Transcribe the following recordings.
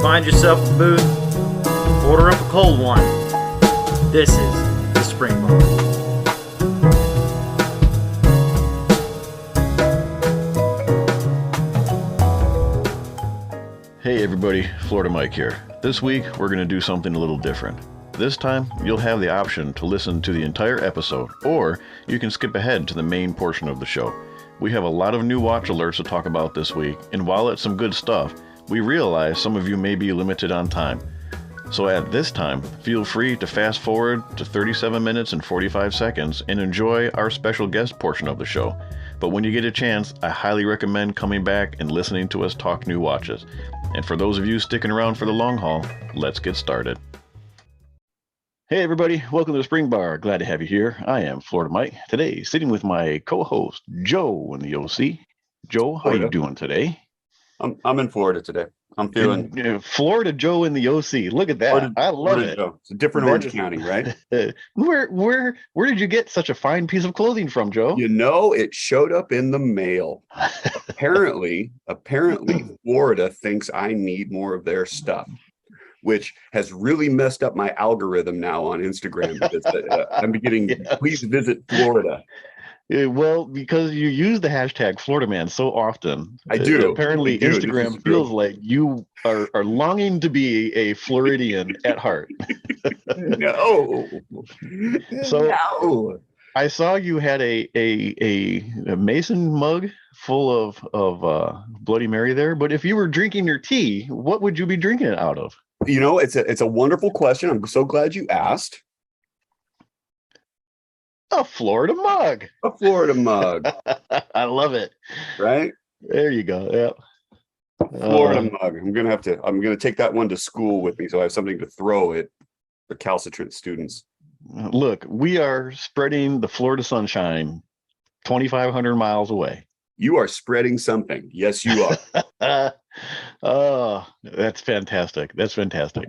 Find yourself a booth, order up a cold one. This is the Spring Bar. Hey everybody, Florida Mike here. This week we're going to do something a little different. This time you'll have the option to listen to the entire episode, or you can skip ahead to the main portion of the show. We have a lot of new watch alerts to talk about this week, and while it's some good stuff, we realize some of you may be limited on time. So at this time, feel free to fast forward to 37 minutes and 45 seconds and enjoy our special guest portion of the show. But when you get a chance, I highly recommend coming back and listening to us talk new watches. And for those of you sticking around for the long haul, let's get started. Hey everybody, welcome to the Spring Bar. Glad to have you here. I am Florida Mike. Today, sitting with my co-host, Joe in the OC. Joe, how you doing today? I'm in Florida today. I'm feeling Florida Joe in the OC. Look at that. I love Florida it. Joe. It's a different Orange County, right? Where did you get such a fine piece of clothing from, Joe? You know, it showed up in the mail. Apparently, Florida thinks I need more of their stuff, which has really messed up my algorithm now on Instagram because I'm getting, yes. Please visit Florida. Well, because you use the hashtag Florida Man so often. I do. Apparently, Instagram feels like you are longing to be a Floridian at heart. No. So I saw you had a Mason mug full of Bloody Mary there. But if you were drinking your tea, what would you be drinking it out of? You know, it's a wonderful question. I'm so glad you asked. A Florida mug. A Florida mug. I love it. Right? There you go. Yeah. Florida mug. I'm gonna take that one to school with me so I have something to throw at the recalcitrant students. Look, we are spreading the Florida sunshine 2,500 miles away. You are spreading something. Yes, you are. Oh, that's fantastic. That's fantastic.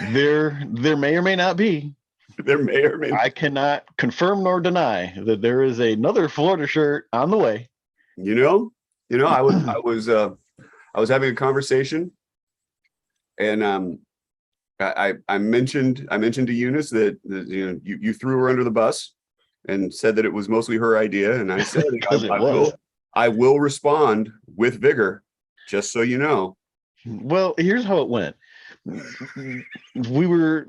There may or may not be. There may or may not. I cannot confirm nor deny that there is another Florida shirt on the way. You know, I was having a conversation, and I mentioned to Eunice that you threw her under the bus and said that it was mostly her idea, and I said I will respond with vigor, just so you know. Well, here's how it went. We were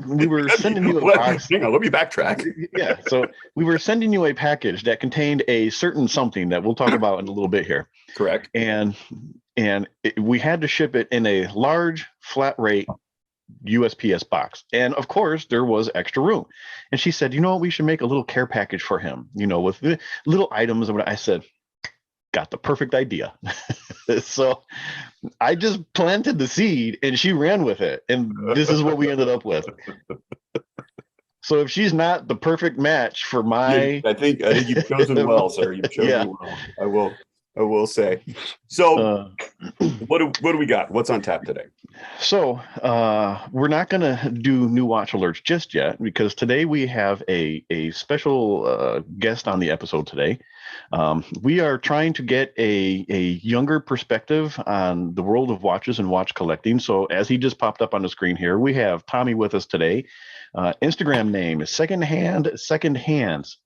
sending you a box. Hang on, let me backtrack. Yeah, so we were sending you a package that contained a certain something that we'll talk about in a little bit here. Correct. And we had to ship it in a large flat rate USPS box. And of course, there was extra room. And she said, you know what, we should make a little care package for him, with the little items. I said, got the perfect idea. So I just planted the seed and she ran with it. And this is what we ended up with. So if she's not the perfect match for my... I think you've chosen well, sir. You've chosen well. I will say. So what do we got? What's on tap today? So we're not going to do new watch alerts just yet, because today we have a special guest on the episode today. We are trying to get a younger perspective on the world of watches and watch collecting. So as he just popped up on the screen here, we have Tommy with us today. Instagram name is secondhands.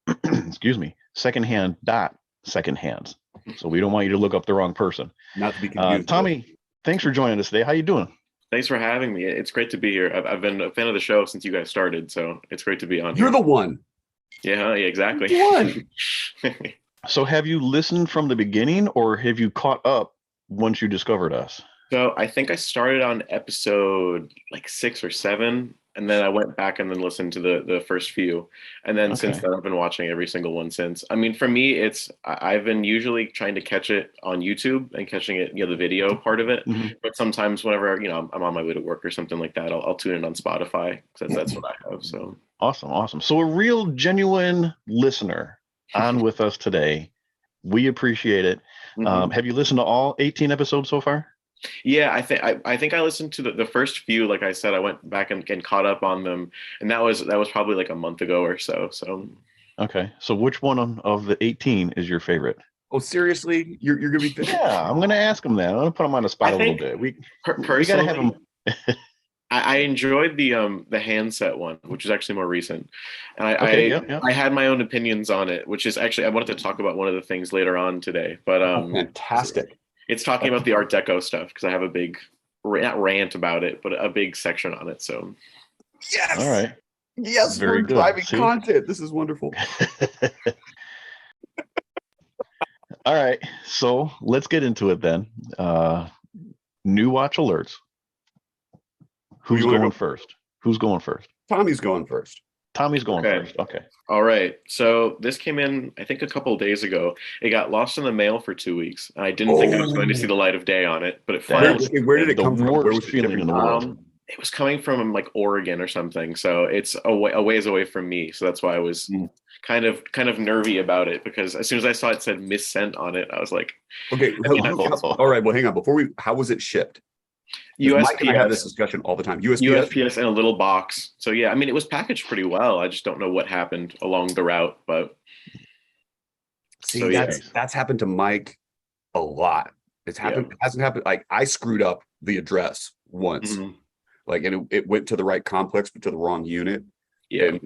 Excuse me, secondhands. So we don't want you to look up the wrong person. Not to be confused. Tommy, thanks for joining us today. How you doing? Thanks for having me. It's great to be here. I've been a fan of the show since you guys started, so it's great to be on here. You're the one. Yeah, exactly. The one. So have you listened from the beginning, or have you caught up once you discovered us? So I think I started on episode like 6 or 7, and then I went back and then listened to the first few. And then since then, I've been watching every single one since. I mean, for me, I've been usually trying to catch it on YouTube and catching it, the video part of it. Mm-hmm. But sometimes whenever, I'm on my way to work or something like that, I'll tune in on Spotify, because that's what I have. So Awesome. So a real genuine listener on with us today. We appreciate it. Mm-hmm. Have you listened to all 18 episodes so far? Yeah, I think I listened to the first few. Like I said, I went back and caught up on them, and that was probably like a month ago or so. So okay, so which one of the 18 is your favorite? Oh, seriously? You're gonna be? Yeah, I'm gonna ask him that. I'm gonna put him on the spot a little bit. We gotta have him. I enjoyed the handset one, which is actually more recent, and Okay, yeah, yeah. I had my own opinions on it, which is actually I wanted to talk about one of the things later on today, but Oh, fantastic. it's talking about the Art Deco stuff because I have a big not rant about it, but a big section on it. So Yes. All right. Yes, Very we're good. driving See? content. This is wonderful. All right. So let's get into it then. New watch alerts. Who's you wanna going go? first? Who's going first? Tommy's going first. Tommy's going Okay. first. Okay. all right, so this came in I think a couple of days ago. It got lost in the mail for 2 weeks, and I didn't think I was going to see the light of day on it, but it That Where, finally. where did it the come from? Where worst was it feeling shipping in the from? world. It was coming from like Oregon or something, so it's a ways away from me. So that's why I was kind of nervy about it because as soon as I saw it said missent on it, I was like, Okay. All right. Well, hang on. How was it shipped? 'Cause Mike and I have this USPS, discussion all the time. USPS. USPS in a little box. So yeah, I mean it was packaged pretty well. I just don't know what happened along the route, but See, so, yeah. that's happened to Mike a lot. It's happened. It hasn't happened. Like I screwed up the address once. Mhm. Like, and it went to the right complex, but to the wrong unit. Yeah.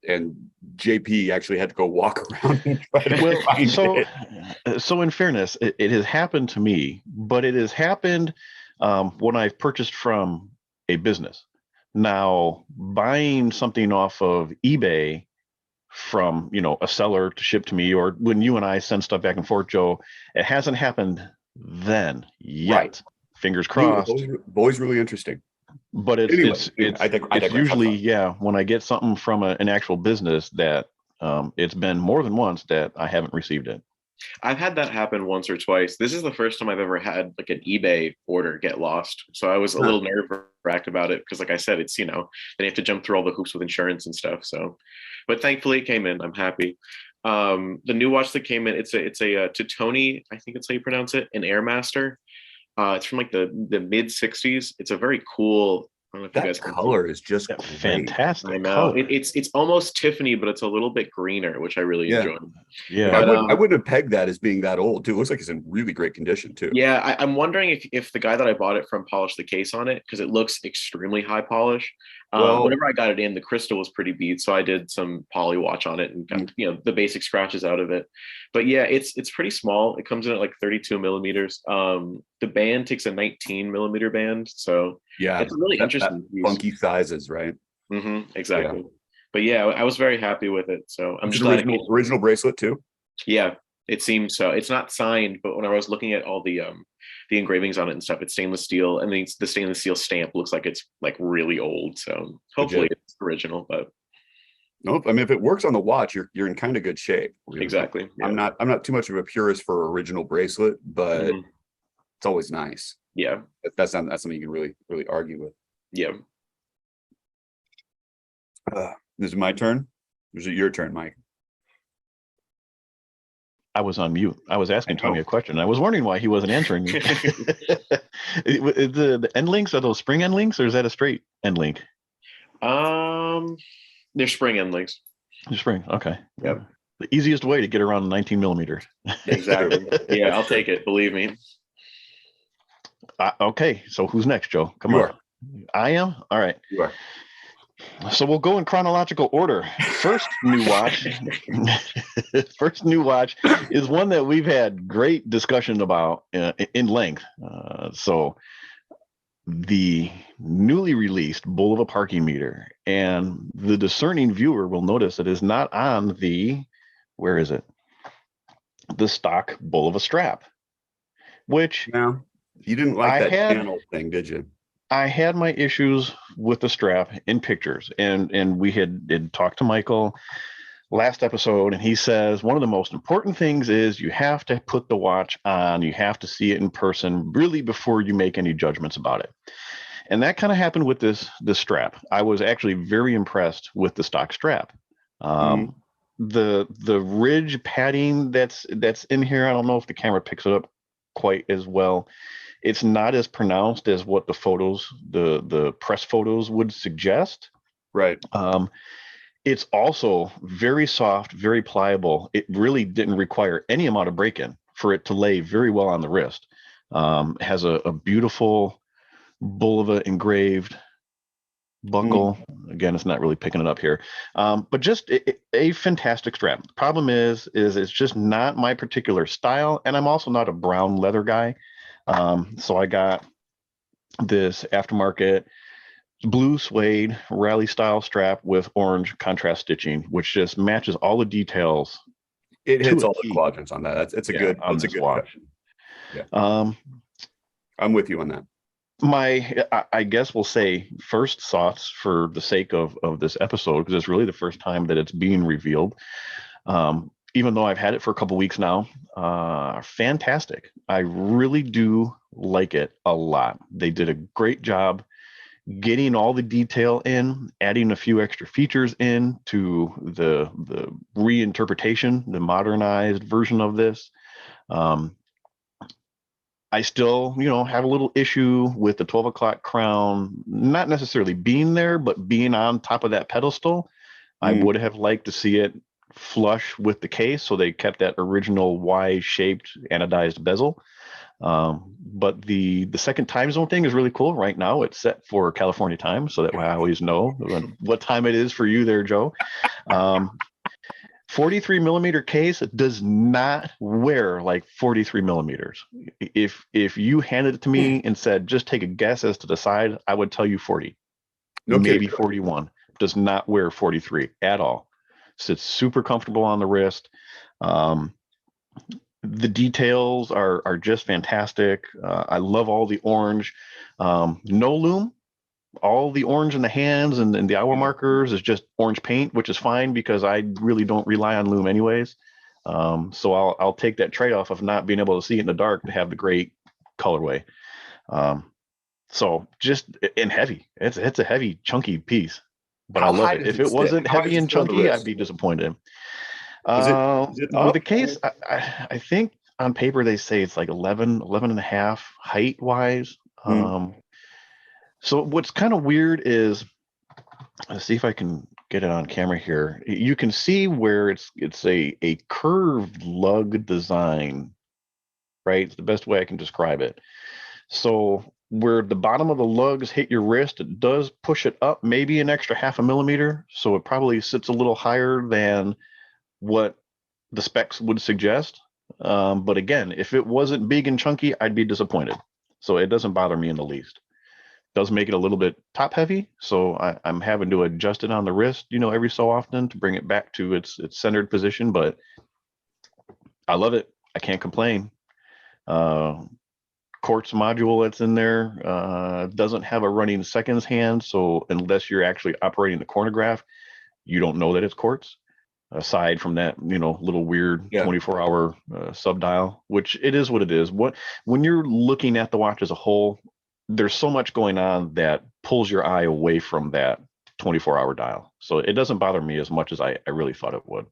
And JP actually had to go walk around and try to Well, find so it. so in fairness, it has happened to me, but it has happened when I've purchased from a business. Now, buying something off of eBay from a seller to ship to me, or when you and I send stuff back and forth, Joe, it hasn't happened then yet. Right. Fingers crossed. Boy's really interesting. But Anyway, it's I digress. usually when I get something from an actual business that it's been more than once that I haven't received it. I've had that happen once or twice. This is the first time I've ever had like an eBay order get lost. So I was a little nerve-wracked about it because like I said, it's then you have to jump through all the hoops with insurance and stuff. So but thankfully it came in. I'm happy. The new watch that came in, it's a Titoni, I think it's how you pronounce it, an Airmaster. It's from like the mid 60s. It's a very cool. I don't know if you That guys can see. color is just Yeah, great. fantastic. I know color. it's almost Tiffany, but it's a little bit greener, which I really Yeah. enjoy. Yeah. I But, wouldn't have pegged that as being that old too. It looks like it's in really great condition too. Yeah, I'm wondering if the guy that I bought it from polished the case on it because it looks extremely high polish. Well- Whenever I got it in, the crystal was pretty beat, so I did some poly watch on it and got the basic scratches out of it. But yeah, it's pretty small. It comes in at like 32 millimeters. The band takes a 19 millimeter band, so Yeah, it's a really interesting piece. funky sizes, right? Exactly. But yeah, I was very happy with it. So I'm It's just an glad. original bracelet too. Yeah, it seems so. It's not signed, but when I was looking at all the engravings on it and stuff, it's stainless steel, and the stainless steel stamp looks like it's like really old. So hopefully it's original. But Nope. I mean, if it works on the watch, you're in kind of good shape. exactly. Yeah. I'm not too much of a purist for original bracelet, but Mhm. it's always nice. Yeah. That's something you can really argue with. Yeah. This is my turn. Or is it your turn, Mike? I was on mute. I was asking I know. Tommy a question. I was wondering why he wasn't answering me. the end links, are those spring end links, or is that a straight end link? They're spring end links. Spring. Okay. Yep. The easiest way to get around a 19 millimeter. Exactly. Yeah, I'll take it. Believe me. Okay. So who's next, Joe? Come You on. are. I am. All right. You are. So we'll go in chronological order. First new watch. First new watch is one that we've had great discussion about in length. So the newly released Bulova parking meter, and the discerning viewer will notice it is not on the, where is it? The stock Bulova strap, which No, you didn't like I that had- channel thing, did you? I had my issues with the strap in pictures, and we had talked to Michael last episode, and he says one of the most important things is you have to put the watch on, you have to see it in person really before you make any judgments about it. And that kind of happened with this strap. I was actually very impressed with the stock strap. The ridge padding that's in here, I don't know if the camera picks it up quite as well. It's not as pronounced as what the photos, the press photos would suggest. Right. It's also very soft, very pliable. It really didn't require any amount of break-in for it to lay very well on the wrist. Has a beautiful Bulova engraved buckle. Again, it's not really picking it up here, but just a fantastic strap. The problem is it's just not my particular style, and I'm also not a brown leather guy. So I got this aftermarket blue suede rally style strap with orange contrast stitching, which just matches all the details. It hits to a all the T. quadrants on that. It's a good on that's a this good watch. cut. Yeah. I'm with you on that. I guess we'll say first thoughts for the sake of this episode, because it's really the first time that it's being revealed. Even though I've had it for a couple weeks now, fantastic. I really do like it a lot. They did a great job getting all the detail in, adding a few extra features in to the reinterpretation, the modernized version of this. I still, have a little issue with the 12 o'clock crown, not necessarily being there, but being on top of that pedestal. I would have liked to see it flush with the case, so they kept that original Y-shaped anodized bezel. But the second time zone thing is really cool. Right now it's set for California time, so that way I always know what time it is for you there, Joe. 43 millimeter case does not wear like 43 millimeters. If you handed it to me and said, just take a guess as to the side, I would tell you 40, maybe 41. Does not wear 43 at all. Sits super comfortable on the wrist. The details are just fantastic. I love all the orange. No loom. All the orange in the hands and the hour markers is just orange paint, which is fine because I really don't rely on loom anyways. So I'll take that trade-off of not being able to see it in the dark to have the great colorway. So just in heavy. It's a heavy, chunky piece, but I love it. If it wasn't heavy and chunky, I'd be disappointed. Is it With the case, I think on paper they say it's like 11 and a half height wise. So what's kind of weird is, let's see if I can get it on camera here. You can see where it's a curved lug design, right? It's the best way I can describe it. So where the bottom of the lugs hit your wrist, it does push it up maybe an extra 0.5 millimeter. So it probably sits a little higher than what the specs would suggest. But again, if it wasn't big and chunky, I'd be disappointed. So it doesn't bother me in the least. Does make it a little bit top heavy, so I'm having to adjust it on the wrist, every so often to bring it back to its centered position. But I love it. I can't complain. Quartz module that's in there doesn't have a running seconds hand, so unless you're actually operating the chronograph, you don't know that it's quartz. Aside from that, little weird 24-hour sub dial, which it is what it is. When you're looking at the watch as a whole, there's so much going on that pulls your eye away from that 24-hour dial. So it doesn't bother me as much as I really thought it would.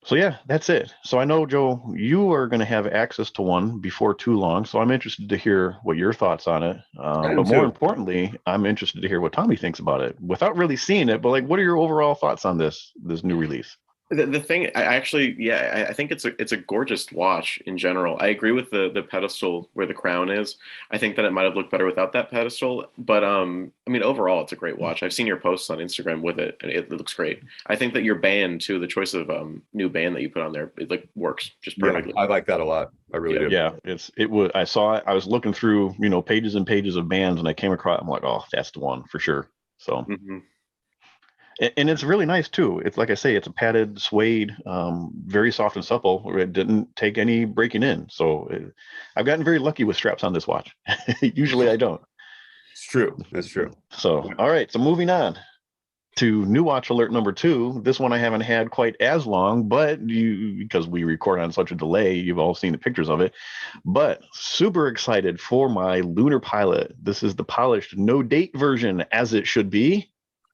So yeah, that's it. So I know, Joe, you are going to have access to one before too long. So I'm interested to hear what your thoughts on it. But more importantly, I'm interested to hear what Tommy thinks about it without really seeing it. But like, what are your overall thoughts on this new release? The thing, I think it's a gorgeous watch in general. I agree with the pedestal where the crown is. I think that it might have looked better without that pedestal. But overall, it's a great watch. I've seen your posts on Instagram with it, and it looks great. I think that your band too, the choice of new band that you put on there, it works just perfectly. Yeah, I like that a lot. I really do. Yeah, I saw it. I was looking through pages and pages of bands, and I came across. I'm like, oh, that's the one for sure. So. Mm-hmm. And it's really nice too. It's like I say, it's a padded suede, very soft and supple. It didn't take any breaking in. So I've gotten very lucky with straps on this watch. Usually I don't. It's true. That's true. So, all right. So moving on to new watch alert number 2. This one I haven't had quite as long, but because we record on such a delay, you've all seen the pictures of it. But super excited for my Lunar Pilot. This is the polished no date version, as it should be.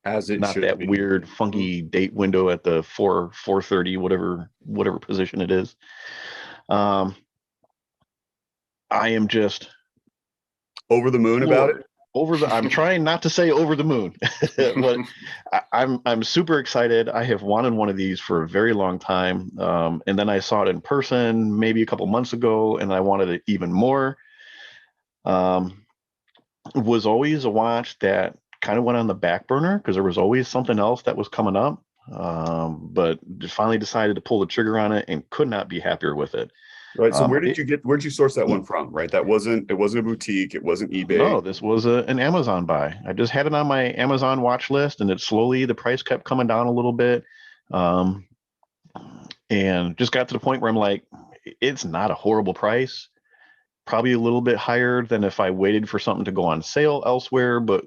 As it not should that be. Weird funky date window at the 4:30 whatever position it is. I am just over the moon about it. I'm trying not to say over the moon, but I'm super excited. I have wanted one of these for a very long time, and then I saw it in person maybe a couple months ago, and I wanted it even more. Was always a watch that kind of went on the back burner because there was always something else that was coming up. But finally decided to pull the trigger on it and could not be happier with it. Right. So It- where'd you source that one from? Right. It wasn't a boutique. It wasn't no, eBay. this was an Amazon buy. I just had it on my Amazon watch list, and the price kept coming down a little bit. Um, and just got to the point where I'm like, it's not a horrible price. Probably a little bit higher than if I waited for something to go on sale elsewhere, but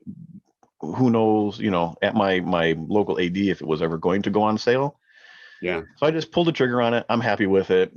who knows, at my local AD if it was ever going to go on sale. Yeah. So I just pulled the trigger on it. I'm happy with it.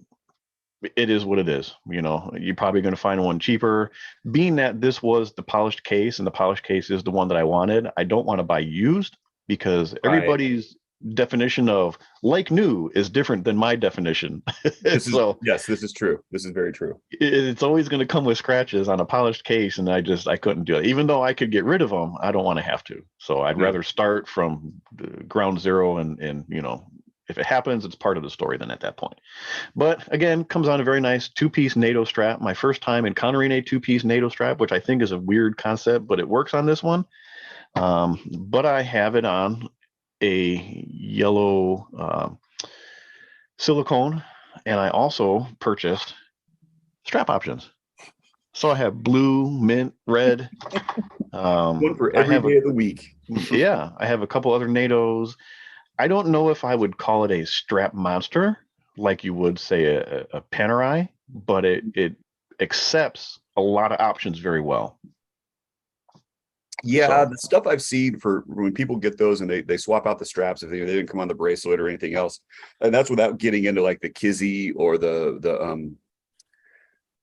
It is what it is. You're probably going to find one cheaper. Being that this was the polished case and the polished case is the one that I wanted, I don't want to buy used because everybody's definition of like new is different than my definition. Yes, this is true. This is very true. It's always going to come with scratches on a polished case, and I couldn't do it. Even though I could get rid of them, I don't want to have to. So I'd rather start from ground zero, and if it happens, it's part of the story then at that point. But again, comes on a very nice 2-piece NATO strap. My first time encountering a 2-piece NATO strap, which I think is a weird concept, but it works on this one. But I have it on a yellow silicone, and I also purchased strap options. So I have blue, mint, red. One for every day of the week. Yeah, I have a couple other NATOs. I don't know if I would call it a strap monster like you would say a Panerai, but it accepts a lot of options very well. Yeah, So- the stuff I've seen for when people get those and they swap out the straps if they didn't come on the bracelet or anything else, and that's without getting into like the Kizzy or the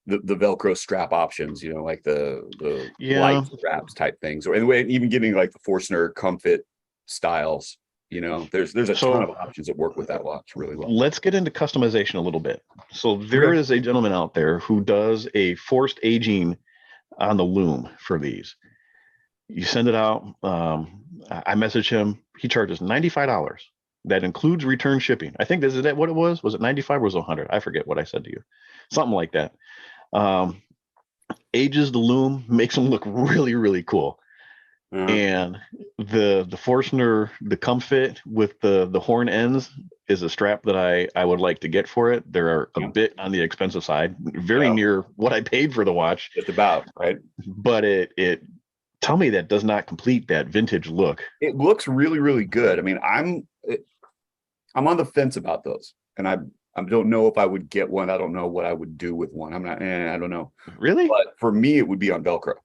Velcro strap options, like the light straps type things, or anyway, even getting like the Forstner Comfort styles. There's a ton of options that work with that watch really well. Let's get into customization a little bit. So there is a gentleman out there who does a forced aging on the loom for these. You send it out. I message him. He charges $95. That includes return shipping. I think is that what it was? Was it 95 or was it 100? I forget what I said to you. Something like that. Ages the loom, makes them look really, really cool. And the Forstner, the Comfort with the horn ends is a strap that I would like to get for it. They're a bit on the expensive side, very near what I paid for the watch. Just about, right? But it tell me that does not complete that vintage look. It looks really, really good. I mean, I'm on the fence about those, and I don't know if I would get one. I don't know what I would do with one. I'm not. I don't know. Really? But for me, it would be on Velcro.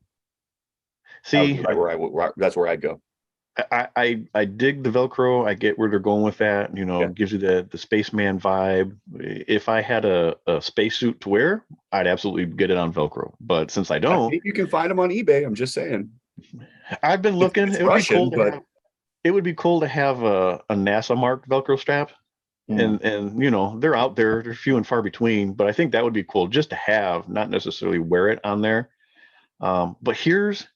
See, that's where I'd go. I dig the Velcro. I get where they're going with that. Gives you the spaceman vibe. If I had a spacesuit to wear, I'd absolutely get it on Velcro. But since I don't, I think you can find them on eBay. I'm just saying. I've been looking. It's Russian, it would be cool to have a NASA marked Velcro strap. And they're out there. They're few and far between. But I think that would be cool just to have, not necessarily wear it on there. But here's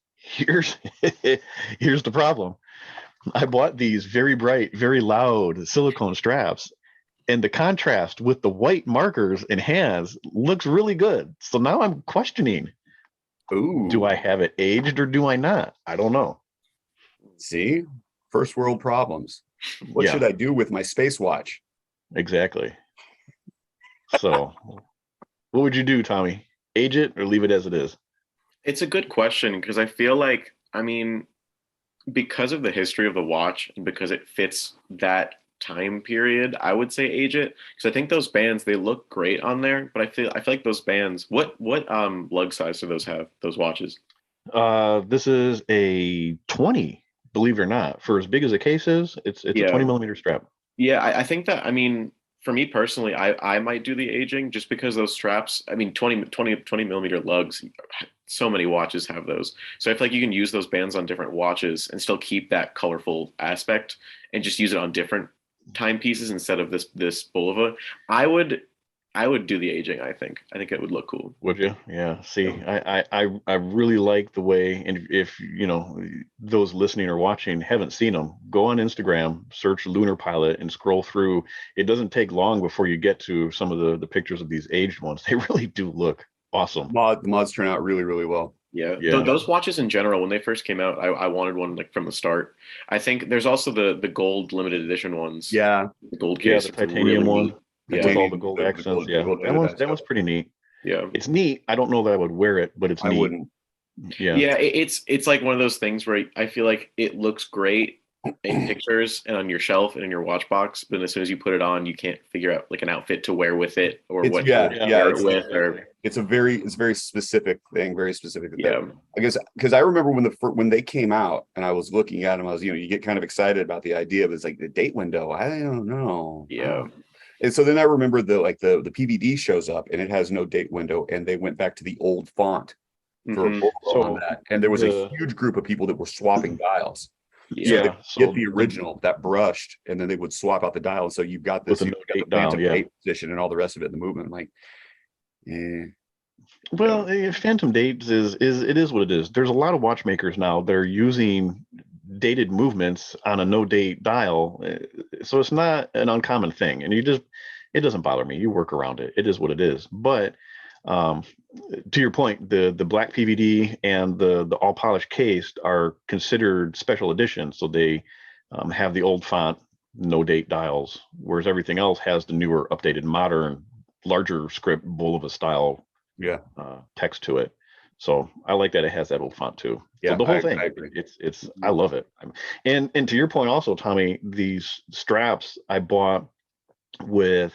the problem. I bought these very bright, very loud silicone straps, and the contrast with the white markers and hands looks really good. So now I'm questioning, do I have it aged or do I not? I don't know. See, first world problems. What should I do with my space watch? Exactly. So what would you do, Tommy? Age it or leave it as it is? It's a good question because I feel like, because of the history of the watch and because it fits that time period, I would say age it, because I think those bands, they look great on there, but I feel like those bands, what lug size do those have, those watches? This is a 20, believe it or not. For as big as the case is, it's a 20 millimeter strap. Yeah, I think that, for me personally, I might do the aging just because those straps, 20 millimeter lugs, so many watches have those. So I feel like you can use those bands on different watches and still keep that colorful aspect and just use it on different timepieces instead of this Bulova. I would do the aging. I think it would look cool. Would you? Yeah. See, I really like the way, and if those listening or watching haven't seen them, go on Instagram, search Lunar Pilot, and scroll through. It doesn't take long before you get to some of the pictures of these aged ones. They really do look awesome. The mods turn out really, really well. Yeah. Yeah. Those watches in general, when they first came out, I wanted one like from the start. I think there's also the gold limited edition ones. Yeah, The gold Yeah, case. the It's titanium really one neat. Yeah. with all the titanium, gold the accents. gold, the Yeah, gold that one's pretty neat. Yeah. It's neat. I don't know that I would wear it, but it's I neat. wouldn't. Yeah. Yeah, it's like one of those things where I feel like it looks great in pictures and on your shelf and in your watch box, but as soon as you put it on, you can't figure out like an outfit to wear with it or It's what yeah, to yeah. wear It's it with or it's a very specific thing, very specific. yeah. I guess because I remember when they came out and I was looking at them, I was you get kind of excited about the idea, but it's like the date window. I don't know. Yeah. And so then I remember the PVD shows up and it has no date window, and they went back to the old font for a Mhm. logo So on that, and there was a the- huge group of people that were swapping dials. So Yeah. they so get the original that brushed, and then they would swap out the dial. So you've got this, With a you've got no-date the phantom dial, yeah. date position and all the rest of it in the movement. I'm like, eh. Well, Phantom Dates is it is what it is. There's a lot of watchmakers now that are using dated movements on a no date dial, so it's not an uncommon thing, and it doesn't bother me. You work around it. It is what it is. But um, to your point, the black PVD and the all polished case are considered special editions, so they have the old font, no date dials, whereas everything else has the newer, updated, modern, larger script, Bulova style Yeah, text to it. So I like that it has that old font too. yeah, So the whole I thing, agree. it's I love it. And to your point also, Tommy, these straps I bought with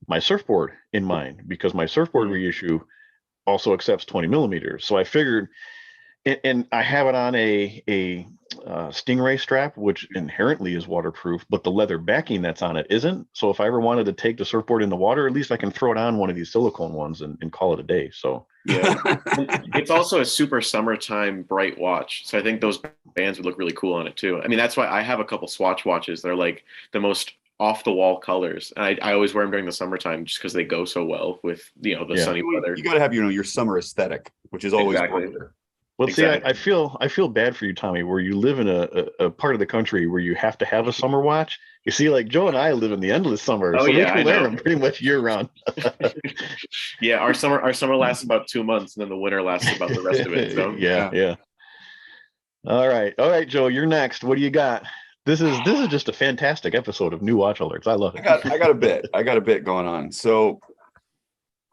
my surfboard in mind because my surfboard reissue also accepts 20 millimeters. So I figured, and I have it on a Stingray strap, which inherently is waterproof, but the leather backing that's on it isn't. So if I ever wanted to take the surfboard in the water, at least I can throw it on one of these silicone ones and call it a day. So Yeah. It's also a super summertime bright watch. So I think those bands would look really cool on it too. I mean, that's why I have a couple Swatch watches. They're like the most off the wall colors. And I always wear them during the summertime just because they go so well with, the Yeah. sunny weather. You got to have your summer aesthetic, which is always Exactly. brighter. well, Exactly. see, I feel bad for you, Tommy, where you live in a part of the country where you have to have a summer watch. You see, like Joe and I live in the endless summer, Oh, so we yeah, can I wear know. them pretty much year round. Yeah, our summer lasts about 2 months, and then the winter lasts about the rest of it. So yeah. All right, Joe, you're next. What do you got? This is just a fantastic episode of New Watch Alerts. I love it. I got a bit going on. So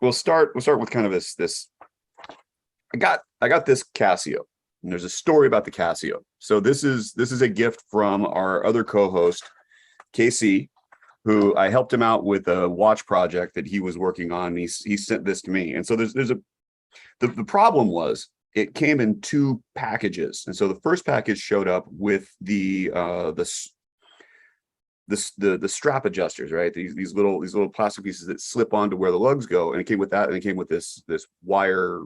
we'll start with kind of this. I got this Casio, and there's a story about the Casio. So this is a gift from our other co-host, KC, who I helped him out with a watch project that he was working on. He sent this to me, and so the problem was it came in two packages, and so the first package showed up with the strap adjusters, right? These little plastic pieces that slip onto where the lugs go, and it came with that, and it came with this wire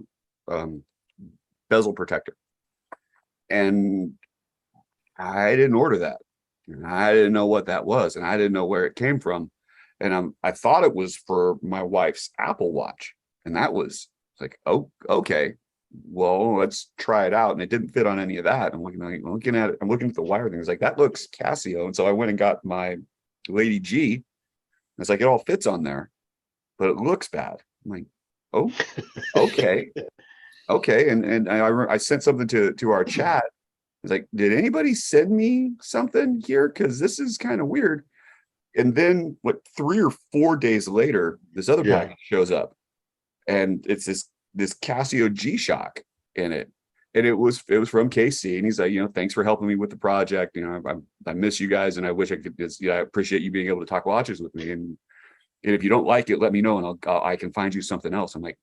bezel protector. And I didn't order that. I didn't know what that was, and I didn't know where it came from. And I thought it was for my wife's Apple Watch, and that was like, oh, okay, well, let's try it out. And it didn't fit on any of that. I'm looking at it. I'm looking at the wire thing. It's like, that looks Casio. And so I went and got my Lady G. It's like, it all fits on there, but it looks bad. I'm like, oh, okay. Okay. And I sent something to our chat. It's like, did anybody send me something here? Because this is kind of weird. And then 3 or 4 days later, this other package shows up, and it's this Casio G-Shock in it. And it was from KC, and he's like, thanks for helping me with the project. I miss you guys, and I wish I could I appreciate you being able to talk watches with me. And if you don't like it, let me know, and I can find you something else. I'm like,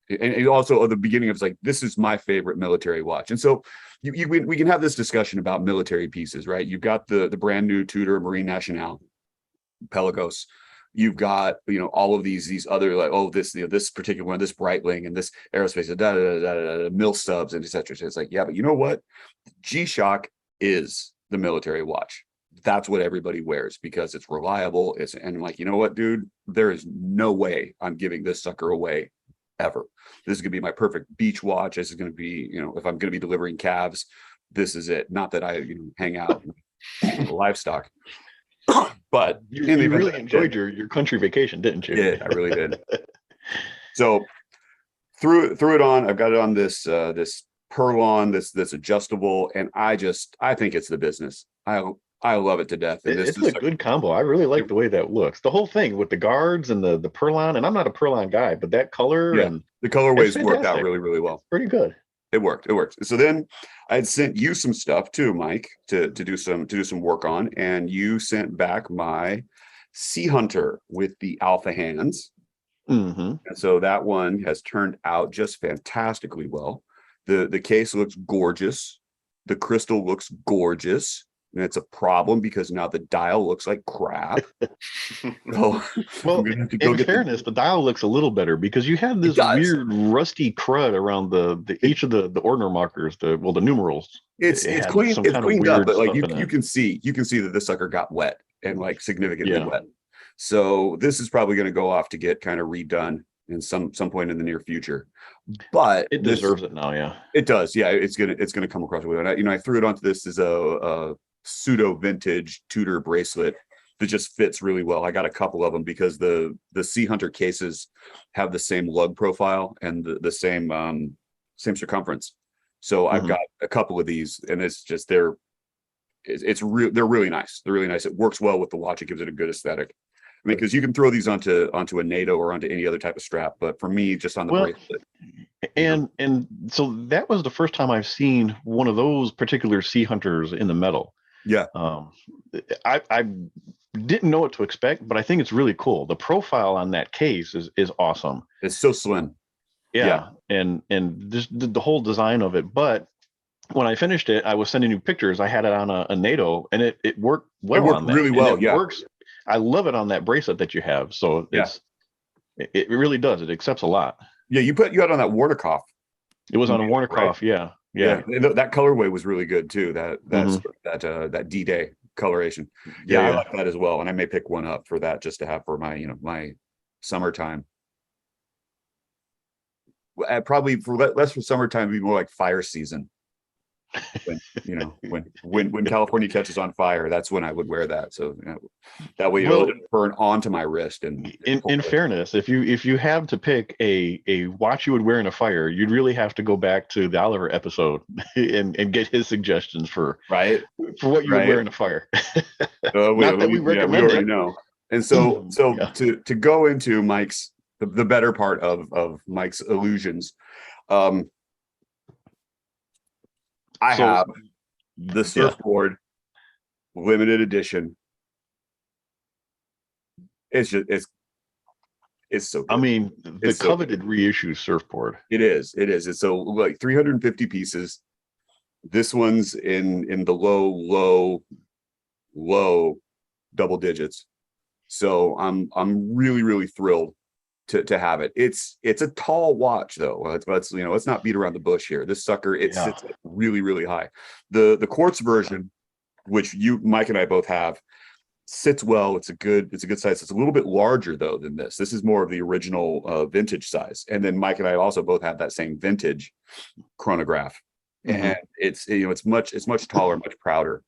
and also at the beginning, it's like, this is my favorite military watch. And so we can have this discussion about military pieces, right? You've got the brand new Tudor Marine Nationale Pelagos. You've got, all of these other, like, oh, this particular one, this Breitling, and this Aerospace, Mill Stubs, and et cetera. So it's like, yeah, but you know what? G-Shock is the military watch. That's what everybody wears because it's reliable. And I'm like, you know what, dude? There is no way I'm giving this sucker away ever. This is going to be my perfect beach watch. This is going to be, if I'm going to be delivering calves, this is it. Not that I, hang out with livestock. But you really enjoyed your country vacation, didn't you? Yeah, I really did. So threw it on. I've got it on this this Perlon, this adjustable, and I think it's the business. I love it to death. And this It's is a good combo. I really like the way that looks. The whole thing with the guards and the Perlon, and I'm not a Perlon guy, but that color yeah, and the colorways worked out fantastic. really, really well. Pretty good. It worked. So then I had sent you some stuff too, Mike, to do some work on, and you sent back my Sea Hunter with the alpha hands. Mm-hmm. And so that one has turned out just fantastically well. The case looks gorgeous. The crystal looks gorgeous. And it's a problem because now the dial looks like crap. So Well, I'm gonna have to go in get fairness, the dial looks a little better because you have this does. weird rusty crud around the each of the ordinal markers, the numerals. It's It had clean. some It's kind of cleaned up, weird but like stuff in you it. can see that this sucker got wet and like significantly Yeah. wet. So this is probably going to go off to get kind of redone in some point in the near future. But It deserves it now, yeah. it does. Yeah, it's gonna come across with it. And I threw it onto this as a pseudo vintage Tudor bracelet that just fits really well. I got a couple of them because the Sea Hunter cases have the same lug profile and the same same circumference. So I've Mhm. got a couple of these, and it's just they're really nice. They're really nice. It works well with the watch. It gives it a good aesthetic. I mean, because you can throw these onto a NATO or onto any other type of strap, but for me, just on the Well, bracelet. And so that was the first time I've seen one of those particular Sea Hunters in the metal. Yeah, I didn't know what to expect, but I think it's really cool. The profile on that case is awesome. it's so slim. Yeah. And just the whole design of it. But when I finished it, I was sending you pictures. I had it on a NATO, and it worked well. It worked on that. really And well, it yeah. works. I love it on that bracelet that you have. So Yeah. it really does. It accepts a lot. Yeah, you had on that Warnikoff. It was on a Yeah, Warnikoff, yeah. and that colorway was really good too. Mhm. That D-Day coloration. Yeah, I Yeah. like that as well. And I may pick one up for that just to have for my my summertime. Probably for less for summertime, it'd be more like fire season. When California catches on fire, that's when I would wear that. So that way it'll burn onto my wrist. And In fairness, if you have to pick a watch you would wear in a fire, you'd really have to go back to the Oliver episode and get his suggestions for right. what you would wear in a fire. Not that we recommend we already it. know. And so Yeah. to go into Mike's the better part of Mike's illusions, I have the Surfboard limited edition. It's so good. I mean, the It's so coveted reissue Surfboard. It is. It's so like 350 pieces. This one's in the low double digits. So I'm really, really thrilled to have it. It's a tall watch though. Let's not beat around the bush here. This sucker, sits really, really high. The quartz version, which Mike and I both have, sits well. It's a good size. It's a little bit larger though than this. This is more of the original vintage size. And then Mike and I also both have that same vintage chronograph. Mhm. And it's much taller, much prouder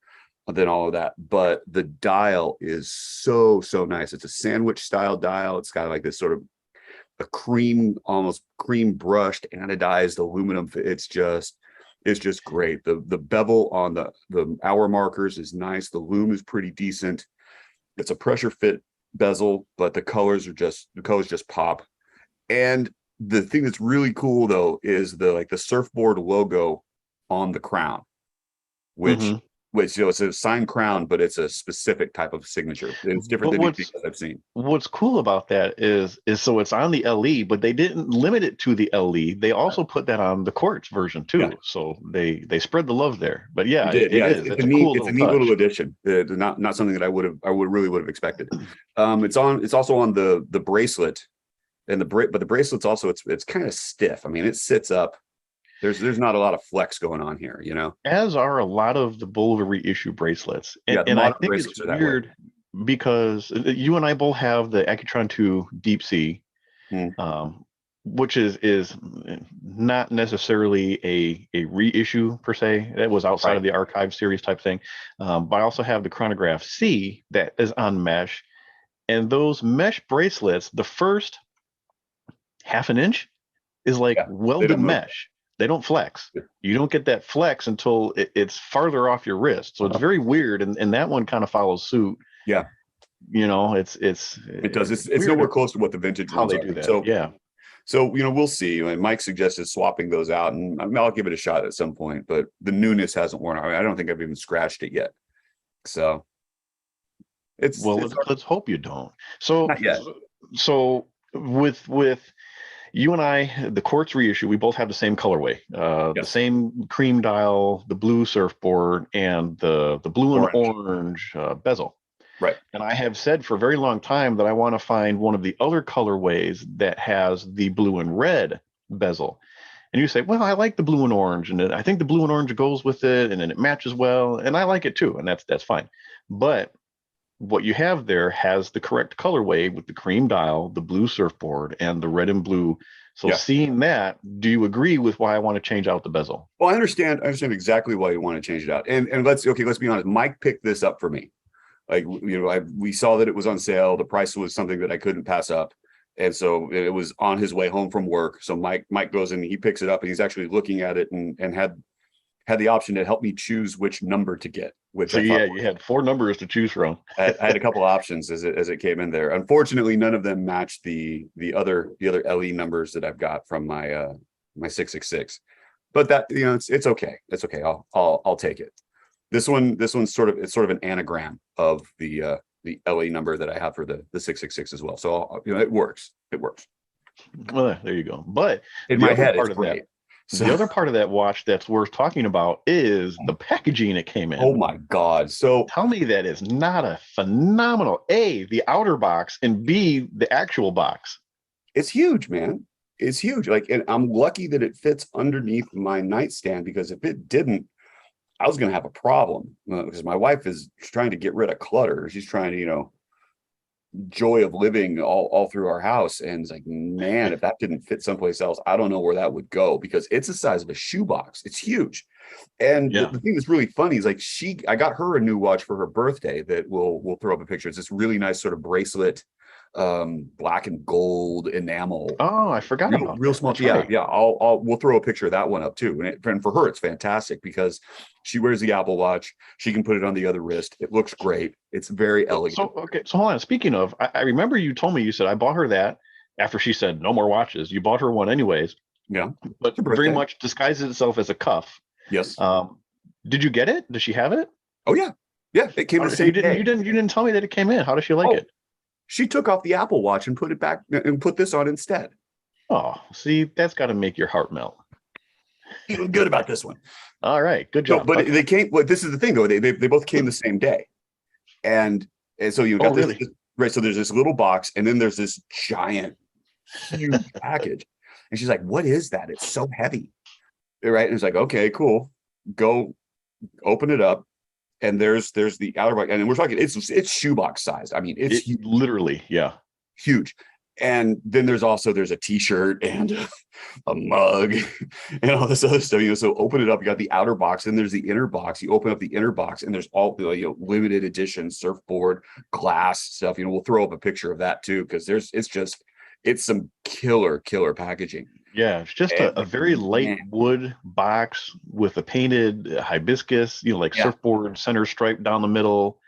than all of that. But the dial is so nice. It's a sandwich style dial. It's got like this sort of a almost cream brushed anodized aluminum. It's just great. The bevel on the hour markers is nice. The lume is pretty decent. It's a pressure fit bezel, but the colors just pop. And the thing that's really cool though is the Surfboard logo on the crown, which Mhm. it's a signed crown, but it's a specific type of signature. It's different But than anything else I've seen. What's cool about that is so it's on the LE, but they didn't limit it to the LE. They also put that on the quartz version too. Yeah. So they spread the love there. But yeah, It did. it Yeah, is. it's It's a a neat, cool it's a neat little little touch. addition. Not something that I really would have expected. It's also on the bracelet, and but the bracelet's also it's kind of stiff. I mean, it sits up. There's not a lot of flex going on here, As are a lot of the Bulova reissue bracelets. Yeah, the And I modern think bracelets it's are that way. weird because you and I both have the Accutron 2 Deep Sea, which is not necessarily a reissue per se. That was outside of the archive series type thing. But I also have the Chronograph C that is on mesh. And those mesh bracelets, the first half an inch is like Yeah, they welded don't move. mesh. They don't flex. Yeah. You don't get that flex until it's farther off your wrist. So it's very weird. And that one kind of follows suit. Yeah. You know, it does. It's weird nowhere close to what the vintage how ones they are. do that. So Yeah. So, we'll see. And Mike suggested swapping those out, and I'll give it a shot at some point, but the newness hasn't worn out. I don't think I've even scratched it yet. So Let's hope you don't. So, not yet. So with you and I, the Quartz reissue, we both have the same colorway, the Yes. same cream dial, the blue surfboard, and the blue and orange bezel. Right. And I have said for a very long time that I want to find one of the other colorways that has the blue and red bezel. And you say, well, I like the blue and orange, and I think the blue and orange goes with it, and then it matches well, and I like it too, and that's fine. But what you have there has the correct colorway with the cream dial, the blue surfboard, and the red and blue. So seeing that, do you agree with why I want to change out the bezel? Well, I understand exactly why you want to change it out. And let's be honest. Mike picked this up for me. Like, we saw that it was on sale. The price was something that I couldn't pass up. And so it was on his way home from work. So Mike goes in, he picks it up, and he's actually looking at it and had the option to help me choose which number to get. Which so you had 4 numbers to choose from. I had a couple of options as it came in there. Unfortunately, none of them matched the other LE numbers that I've got from my 666. But that, it's okay. It's okay. I'll take it. This one's sort of an anagram of the LE number that I have for the 666 as well. So it works. Well, there you go. But in my head, it's great. The other part of that watch that's worth talking about is the packaging it came in. Oh my God. So tell me that is not a phenomenal, A, the outer box, and B, the actual box. It's huge, man. It's huge. Like, and I'm lucky that it fits underneath my nightstand, because if it didn't, I was going to have a problem, because my wife is trying to get rid of clutter. She's trying to, joy of living all through our house. And it's like, man, if that didn't fit someplace else, I don't know where that would go, because it's the size of a shoebox. It's huge. And the thing that's really funny is, like, I got her a new watch for her birthday that we'll throw up a picture. It's this really nice sort of bracelet, black and gold enamel. Oh, I forgot about real small. Yeah. We'll throw a picture of that one up too. And for her, it's fantastic because she wears the Apple Watch. She can put it on the other wrist. It looks great. It's very elegant. So hold on. Speaking of, I remember you told me, you said I bought her that after she said no more watches. You bought her one anyways. Yeah, but very much disguises itself as a cuff. Yes. Did you get it? Does she have it? Oh yeah. It came in the same day. You didn't tell me that it came in. How does she like it? She took off the Apple Watch and put it back and put this on instead. Oh, see, that's got to make your heart melt. Feeling good about this one. All right, good job. But they came. Well, this is the thing, though. They both came the same day, and so you got this, right. So there's this little box, and then there's this giant, huge package, and she's like, "What is that? It's so heavy." Right? And it's like, "Okay, cool. Go open it up." And there's the outer box, and we're talking it's shoebox sized. I mean, it's literally, huge. And then there's a t-shirt and a mug and all this other stuff. So open it up, you got the outer box, and there's the inner box. You open up the inner box, and there's all the limited edition surfboard glass stuff. We'll throw up a picture of that too, because it's some killer packaging. Yeah, it's just a very light wood box with a painted hibiscus, surfboard center stripe down the middle.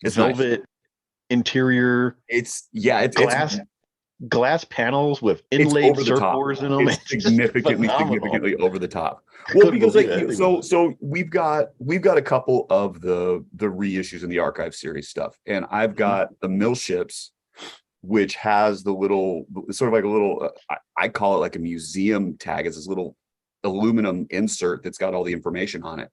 It's velvet interior. It's glass panels with inlaid surfboards in them. It's significantly over the top. Well, because so we've got a couple of the reissues in the archive series stuff, and I've got the Mill Ships, which has the little sort of like a little, I call it like a museum tag. It's this little aluminum insert that's got all the information on it.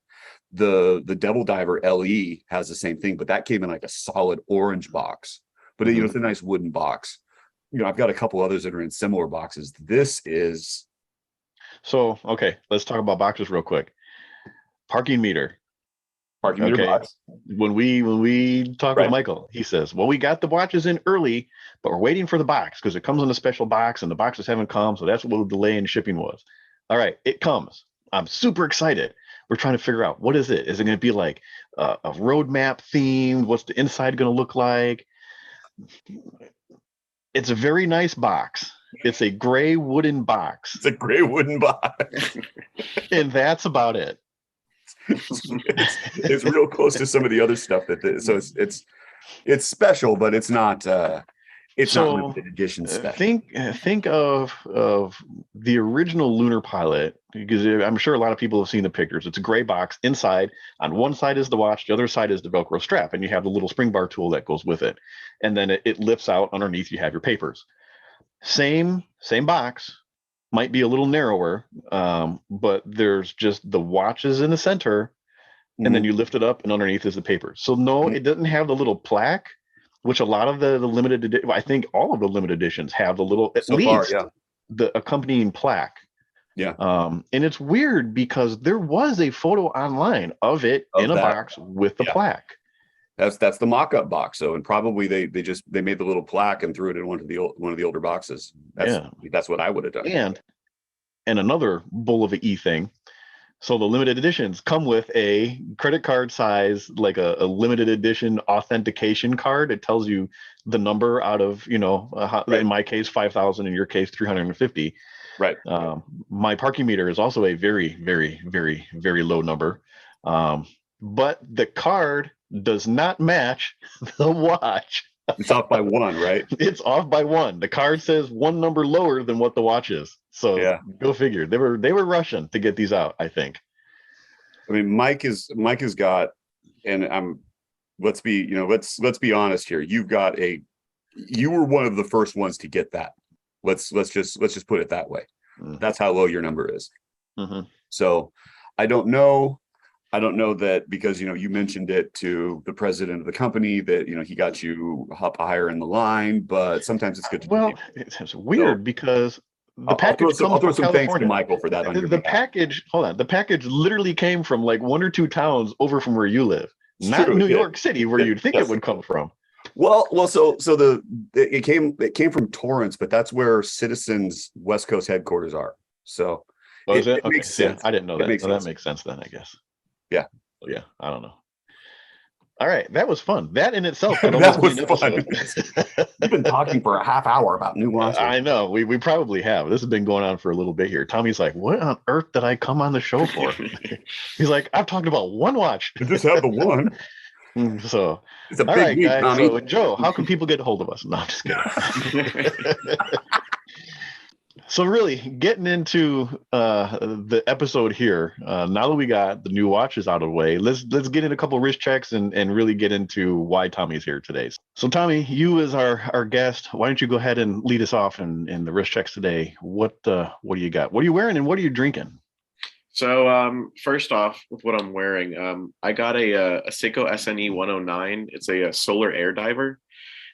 The Devil Diver LE has the same thing, but that came in like a solid orange box. But it's a nice wooden box. I've got a couple others that are in similar boxes. This is so okay. Let's talk about boxes real quick. Parking meter box. When we talk with Michael, he says, well, we got the watches in early, but we're waiting for the box because it comes in a special box and the boxes haven't come. So that's what the delay in shipping was. All right, it comes. I'm super excited. We're trying to figure out, what is it? Is it going to be like a roadmap themed? What's the inside going to look like? It's a very nice box. It's a gray wooden box, It's a gray wooden box. and that's about it. It's real close to some of the other stuff so it's special, but it's not limited edition special. Think of the original lunar pilot, because I'm sure a lot of people have seen the pictures. It's a gray box. Inside, on one side is the watch, the other side is the Velcro strap, and you have the little spring bar tool that goes with it, and then it lifts out underneath. You have your papers. Same box, might be a little narrower, but there's just the watches in the center, and then you lift it up, and underneath is the papers. So no, it doesn't have the little plaque, which a lot of the limited, I think all of the limited editions have the little, at least the accompanying plaque. Yeah. And it's weird because there was a photo online of it in a box with the plaque. That's the mock-up box. So, and probably they made the little plaque and threw it in one of the older boxes. That's what I would have done. And another bull of a E thing. So the limited editions come with a credit card size, like a limited edition authentication card. It tells you the number out of, in my case, 5,000, in your case, 350. Right. My parking meter is also a very, very, very, very low number. But the card does not match the watch. It's off by one, right? It's off by one. The card says one number lower than what the watch is. So go figure. They were rushing to get these out, I think. I mean, Mike has got, and let's be honest here. You were one of the first ones to get that. Let's just put it that way. That's how low your number is. So I don't know that because, you mentioned it to the president of the company that, he got you up higher in the line, but sometimes it's good to. Well, it's weird because the package I'll throw some thanks to Michael for that. The package literally came from like one or two towns over from where you live, not New York City, where you'd think it would come from. Well, so it came from Torrance, but that's where Citizens West Coast headquarters are. So it makes sense. I didn't know that. That makes sense then, I guess. Yeah. I don't know. All right, that was fun. That in itself. That was fun. We've been talking for a half hour about new watches. I know. We probably have. This has been going on for a little bit here. Tommy's like, "What on earth did I come on the show for?" He's like, "I've talked about one watch. I just have the one." So, it's a big week, guys. Tommy. So, Joe, how can people get a hold of us? No, I'm just kidding. So really getting into the episode here, now that we got the new watches out of the way, let's get in a couple of wrist checks and really get into why Tommy's here today. So Tommy, you as our guest, why don't you go ahead and lead us off in the wrist checks today? What do you got? What are you wearing and what are you drinking? So first off, with what I'm wearing, I got a Seiko SNE 109. It's a solar air diver.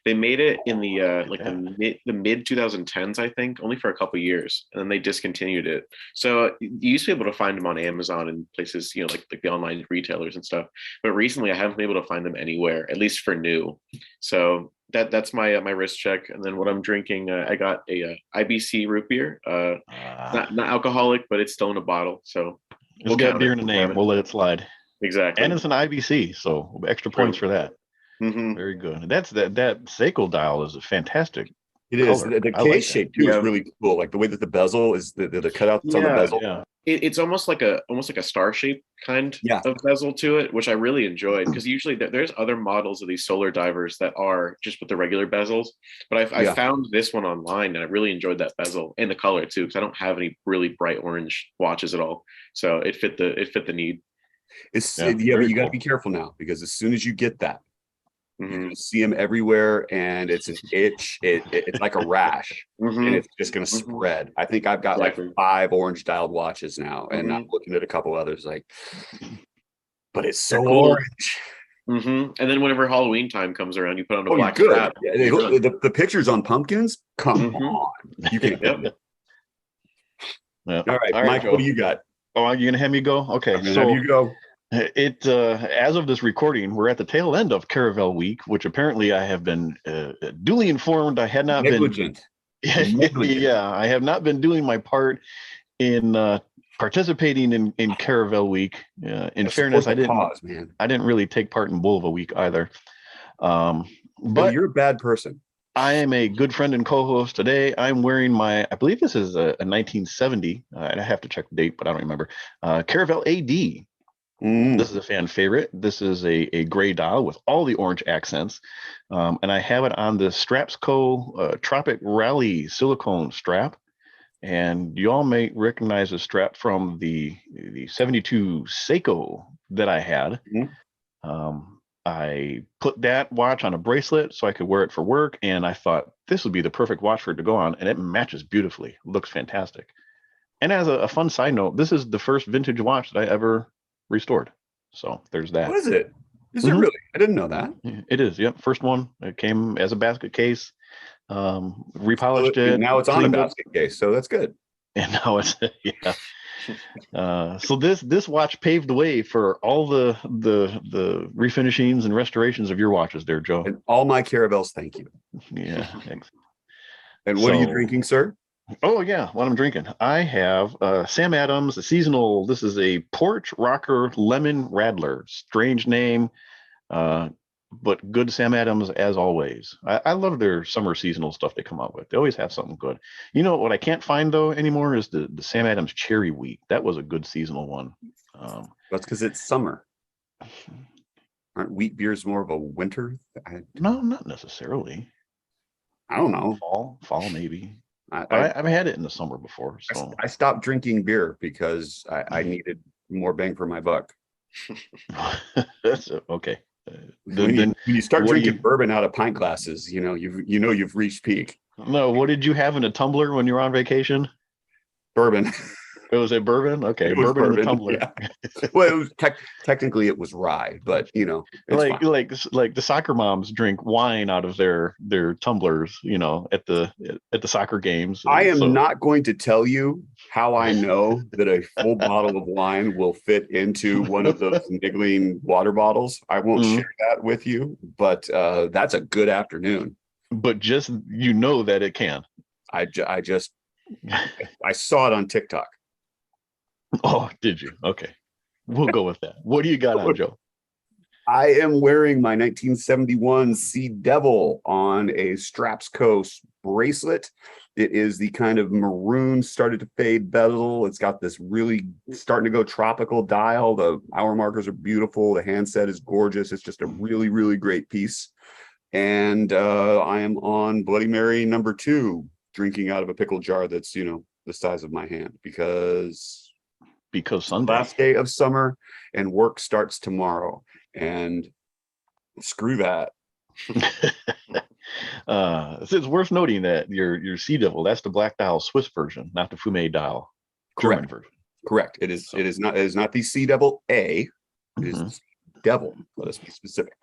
They made it in the mid 2010s, I think, only for a couple of years, and then they discontinued it. So you used to be able to find them on Amazon and places, like the online retailers and stuff. But recently, I haven't been able to find them anywhere, at least for new. So that's my wrist check. And then what I'm drinking, I got a IBC root beer, not alcoholic, but it's still in a bottle. So we'll get beer in the name. We'll let it slide. Exactly. And it's an IBC, so extra points for that. Very good. That's that Seiko dial is a fantastic. It is. The case shape too is really cool. Like the way that the bezel is, the cutouts on the bezel. Yeah. It's almost like a star shape kind of bezel to it, which I really enjoyed because usually there's other models of these solar divers that are just with the regular bezels, but I found this one online and I really enjoyed that bezel and the color too because I don't have any really bright orange watches at all, so it fit the need. But you got to be careful now because as soon as you get that. You see them everywhere, and it's an itch. It's like a rash, and it's just going to spread. I think I've got like 5 orange dialed watches now, and I'm looking at a couple others. But it's so orange. And then whenever Halloween time comes around, you put on a black strap. Yeah, the pictures on pumpkins. Come on, you can. All right, Mike, what do you got? Oh, you're gonna have me go? Okay, so have you go. It as of this recording, we're at the tail end of Caravel Week, which apparently I have been duly informed I had not been. Yeah, I have not been doing my part in participating in Caravel Week. In fairness, I didn't really take part in Bull of a Week either. But you're a bad person. I am a good friend and co-host today. I'm wearing I believe this is a 1970, and I have to check the date, but I don't remember. Caravel AD. This is a fan favorite. This is a gray dial with all the orange accents. And I have it on the Strapsco Tropic Rally silicone strap. And you all may recognize the strap from the 72 Seiko that I had. I put that watch on a bracelet so I could wear it for work. And I thought this would be the perfect watch for it to go on. And it matches beautifully. It looks fantastic. And as a fun side note, this is the first vintage watch that I ever restored. So there's that. What is it? Is it really? I didn't know that. It is. Yep. First one. It came as a basket case. Repolished it. Now it's on a basket case, so that's good. And now it's so this watch paved the way for all the refinishings and restorations of your watches there, Joe. And all my Caravels, thank you. Yeah. Thanks. And what are you drinking, sir? Oh yeah, what I'm drinking. I have Sam Adams, a seasonal. This is a Porch Rocker Lemon Radler. Strange name, but good Sam Adams as always. I love their summer seasonal stuff they come out with. They always have something good. You know what I can't find though anymore is the Sam Adams Cherry Wheat. That was a good seasonal one. That's because it's summer. Aren't wheat beers more of a winter? No, not necessarily. I don't know. Fall maybe. I've had it in the summer before. So I stopped drinking beer because I needed more bang for my buck. That's okay. When you start drinking bourbon out of pint glasses, you've reached peak. No, what did you have in a tumbler when you were on vacation? Bourbon. It was a bourbon. Okay, bourbon in a tumbler. Yeah. Well, it was technically it was rye, but it's like the soccer moms drink wine out of their tumblers, at the soccer games. I am not going to tell you how I know that a full bottle of wine will fit into one of those niggling water bottles. I won't share that with you, but that's a good afternoon. But just that it can. I saw it on TikTok. Oh, did you? Okay. We'll go with that. What do you got on, Joe? I am wearing my 1971 Sea Devil on a Strapsco bracelet. It is the kind of maroon started to fade bezel. It's got this really starting to go tropical dial. The hour markers are beautiful. The handset is gorgeous. It's just a really, really great piece. And I am on Bloody Mary number 2, drinking out of a pickle jar that's, the size of my hand because Sunday. Last day of summer and work starts tomorrow, and screw that. It's worth noting that your Sea Devil, that's the Black Dial Swiss version, not the Fume Dial German version. Correct. It is not the Sea Devil A. It is Sea Devil. Let us be specific.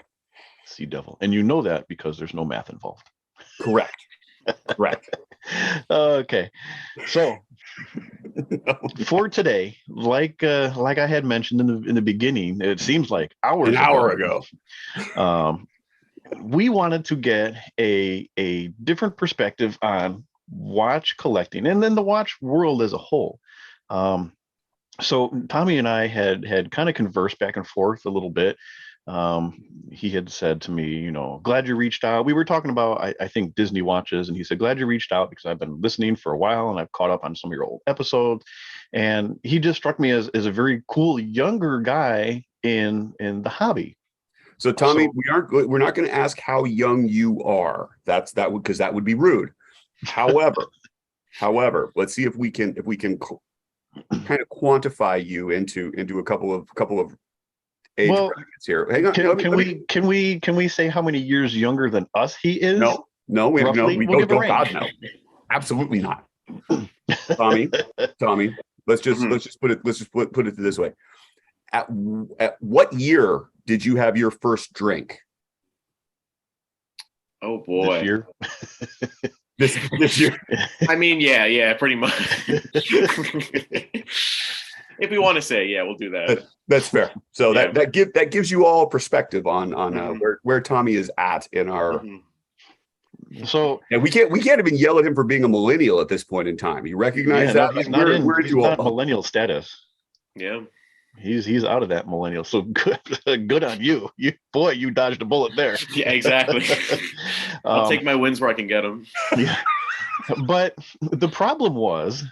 Sea Devil, and you know that because there's no math involved. Correct. Okay, so for today, like I had mentioned in the beginning, it seems like an hour ago, we wanted to get a different perspective on watch collecting and then the watch world as a whole. So Tommy and I had kind of conversed back and forth a little bit. He had said to me, glad you reached out. We were talking about, I think, Disney watches, and he said, glad you reached out because I've been listening for a while and I've caught up on some of your old episodes. And he just struck me as a very cool younger guy in the hobby. So Tommy, we're not going to ask how young you are. Because that would be rude. However, let's see if we can kind of quantify you into a couple of age brackets here. Hang on. Can we say how many years younger than us he is? No, we don't. God, no, absolutely not. Tommy, let's just put it this way. At what year did you have your first drink? Oh boy. This year. This year. I mean, yeah, pretty much. If we want to say, yeah, we'll do that. That's fair. So that gives you all perspective on where Tommy is at in our. So and we can't even yell at him for being a millennial at this point in time. You recognize that? He's not in millennial status. Yeah. He's out of that millennial. So good, good on you. You dodged a bullet there. Yeah, exactly. I'll take Um, my wins where I can get them. yeah. But the problem was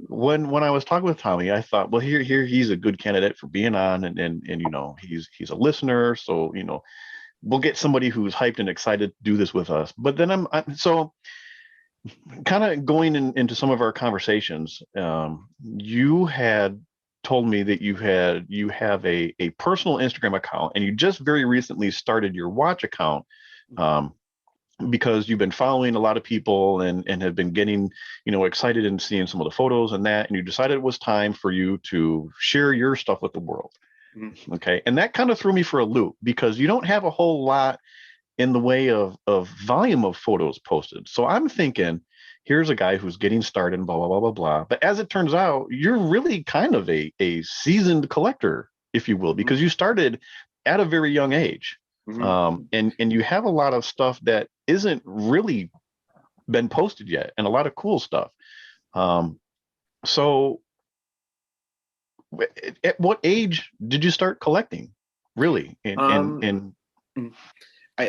when I was talking with Tommy, I thought, well, here he's a good candidate for being on, and he's a listener, so we'll get somebody who's hyped and excited to do this with us. But then I'm so kind of going into some of our conversations. You had told me that you have a personal Instagram account, and you just very recently started your watch account. Because you've been following a lot of people and have been getting excited and seeing some of the photos and that, and you decided it was time for you to share your stuff with the world. Mm-hmm. Okay, and that kind of threw me for a loop because you don't have a whole lot in the way of volume of photos posted. So I'm thinking, here's a guy who's getting started and blah blah blah blah blah, but as it turns out, you're really kind of a seasoned collector, if you will, because you started at a very young age. Mm-hmm. And you have a lot of stuff that isn't really been posted yet, and a lot of cool stuff. So at what age did you start collecting, really? I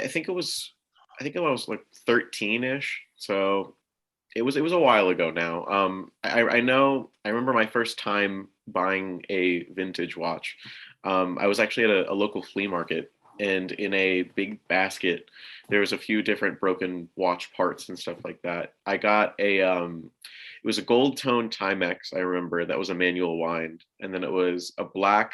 think it was like 13-ish. So it was a while ago now. I remember my first time buying a vintage watch. I was actually at a local flea market, and in a big basket there was a few different broken watch parts and stuff like that. I got it was a gold tone Timex, I remember, that was a manual wind, and then it was a black,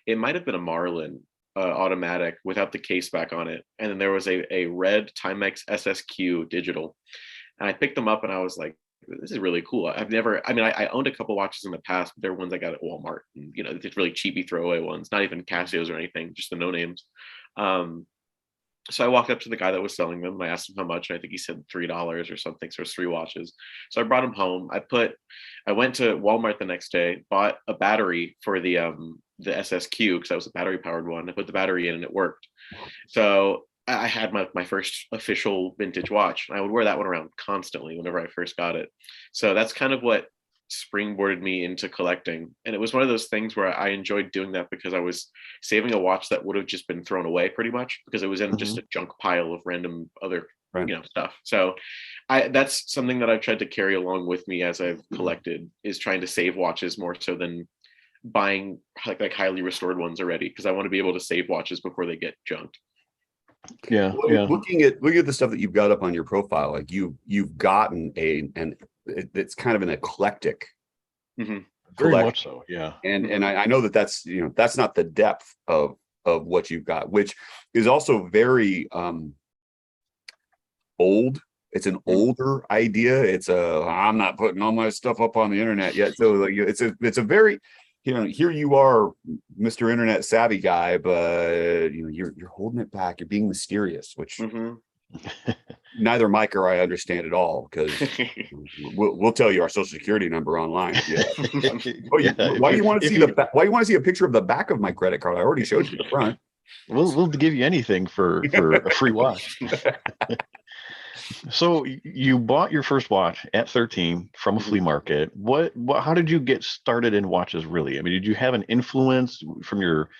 it might have been a Marlin automatic without the case back on it, and then there was a red Timex SSQ digital, and I picked them up and I was like, this is really cool. I owned a couple watches in the past, but they're ones I got at Walmart, and it's really cheapy throwaway ones, not even Casios or anything, just the no names. So I walked up to the guy that was selling them, and I asked him how much, and I think he said $3 or something. So it was 3 watches. So I brought them home. I went to Walmart the next day, bought a battery for the SSQ, because that was a battery powered one. I put the battery in and it worked. So I had my first official vintage watch. I would wear that one around constantly whenever I first got it. So that's kind of what springboarded me into collecting. And it was one of those things where I enjoyed doing that because I was saving a watch that would have just been thrown away pretty much, because it was in just a junk pile of random other stuff. So that's something that I've tried to carry along with me as I've collected, is trying to save watches more so than buying like highly restored ones already, because I want to be able to save watches before they get junked. Yeah. Looking at the stuff that you've got up on your profile, like you've gotten it's kind of an eclectic. Very much so, yeah. And I know that's that's not the depth of what you've got, which is also very old. It's an older idea. I'm not putting all my stuff up on the internet yet. So like, it's a very, here you are, Mr. Internet savvy guy, but you're holding it back. You're being mysterious, which neither Mike or I understand at all, because we'll tell you our social security number online. Why do you want to see why do you want to see a picture of the back of my credit card? I already showed you the front. We'll give you anything for a free watch. So you bought your first watch at 13 from a flea market. How did you get started in watches, really? I mean, did you have an influence from your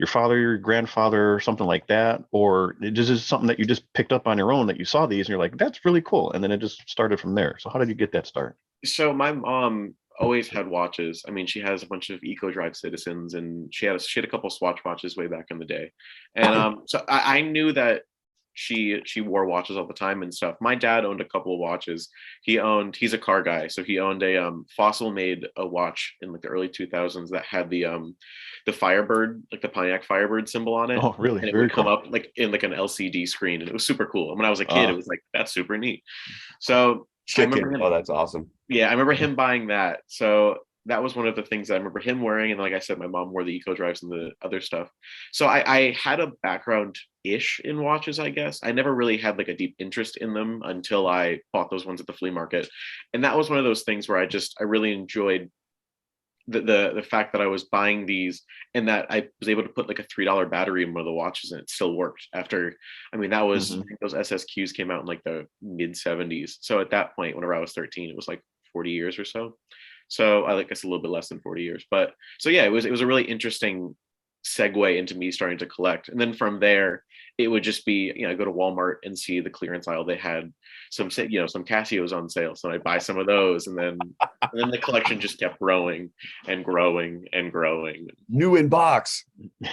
father, your grandfather, or something like that? Or is this something that you just picked up on your own, that you saw these and you're like, that's really cool, and then it just started from there? So how did you get that start? So my mom always had watches. I mean, she has a bunch of EcoDrive Citizens, and she had a couple Swatch watches way back in the day. And so I knew that she wore watches all the time and stuff. My dad owned a couple of watches. He's a car guy, so he owned a Fossil made a watch in like the early 2000s that had the Firebird, like the Pontiac Firebird symbol on it. Oh, really? And it would come up like in like an LCD screen, and it was super cool. And when I was a kid, it was like, that's super neat. So that's awesome. Yeah, I remember him buying that. So that was one of the things I remember him wearing. And like I said, my mom wore the EcoDrives and the other stuff. So I had a background-ish in watches, I guess. I never really had like a deep interest in them until I bought those ones at the flea market. And that was one of those things where I really enjoyed the fact that I was buying these, and that I was able to put like a $3 battery in one of the watches, and it still worked after. I mean, that was those SSQs came out in like the mid 70s. So at that point, whenever I was 13, it was like 40 years or so. So I guess a little bit less than 40 years. But so yeah, it was a really interesting segue into me starting to collect. And then from there, it would just be, I go to Walmart and see the clearance aisle. They had some Casios on sale. So I'd buy some of those. And then the collection just kept growing and growing and growing. New in box.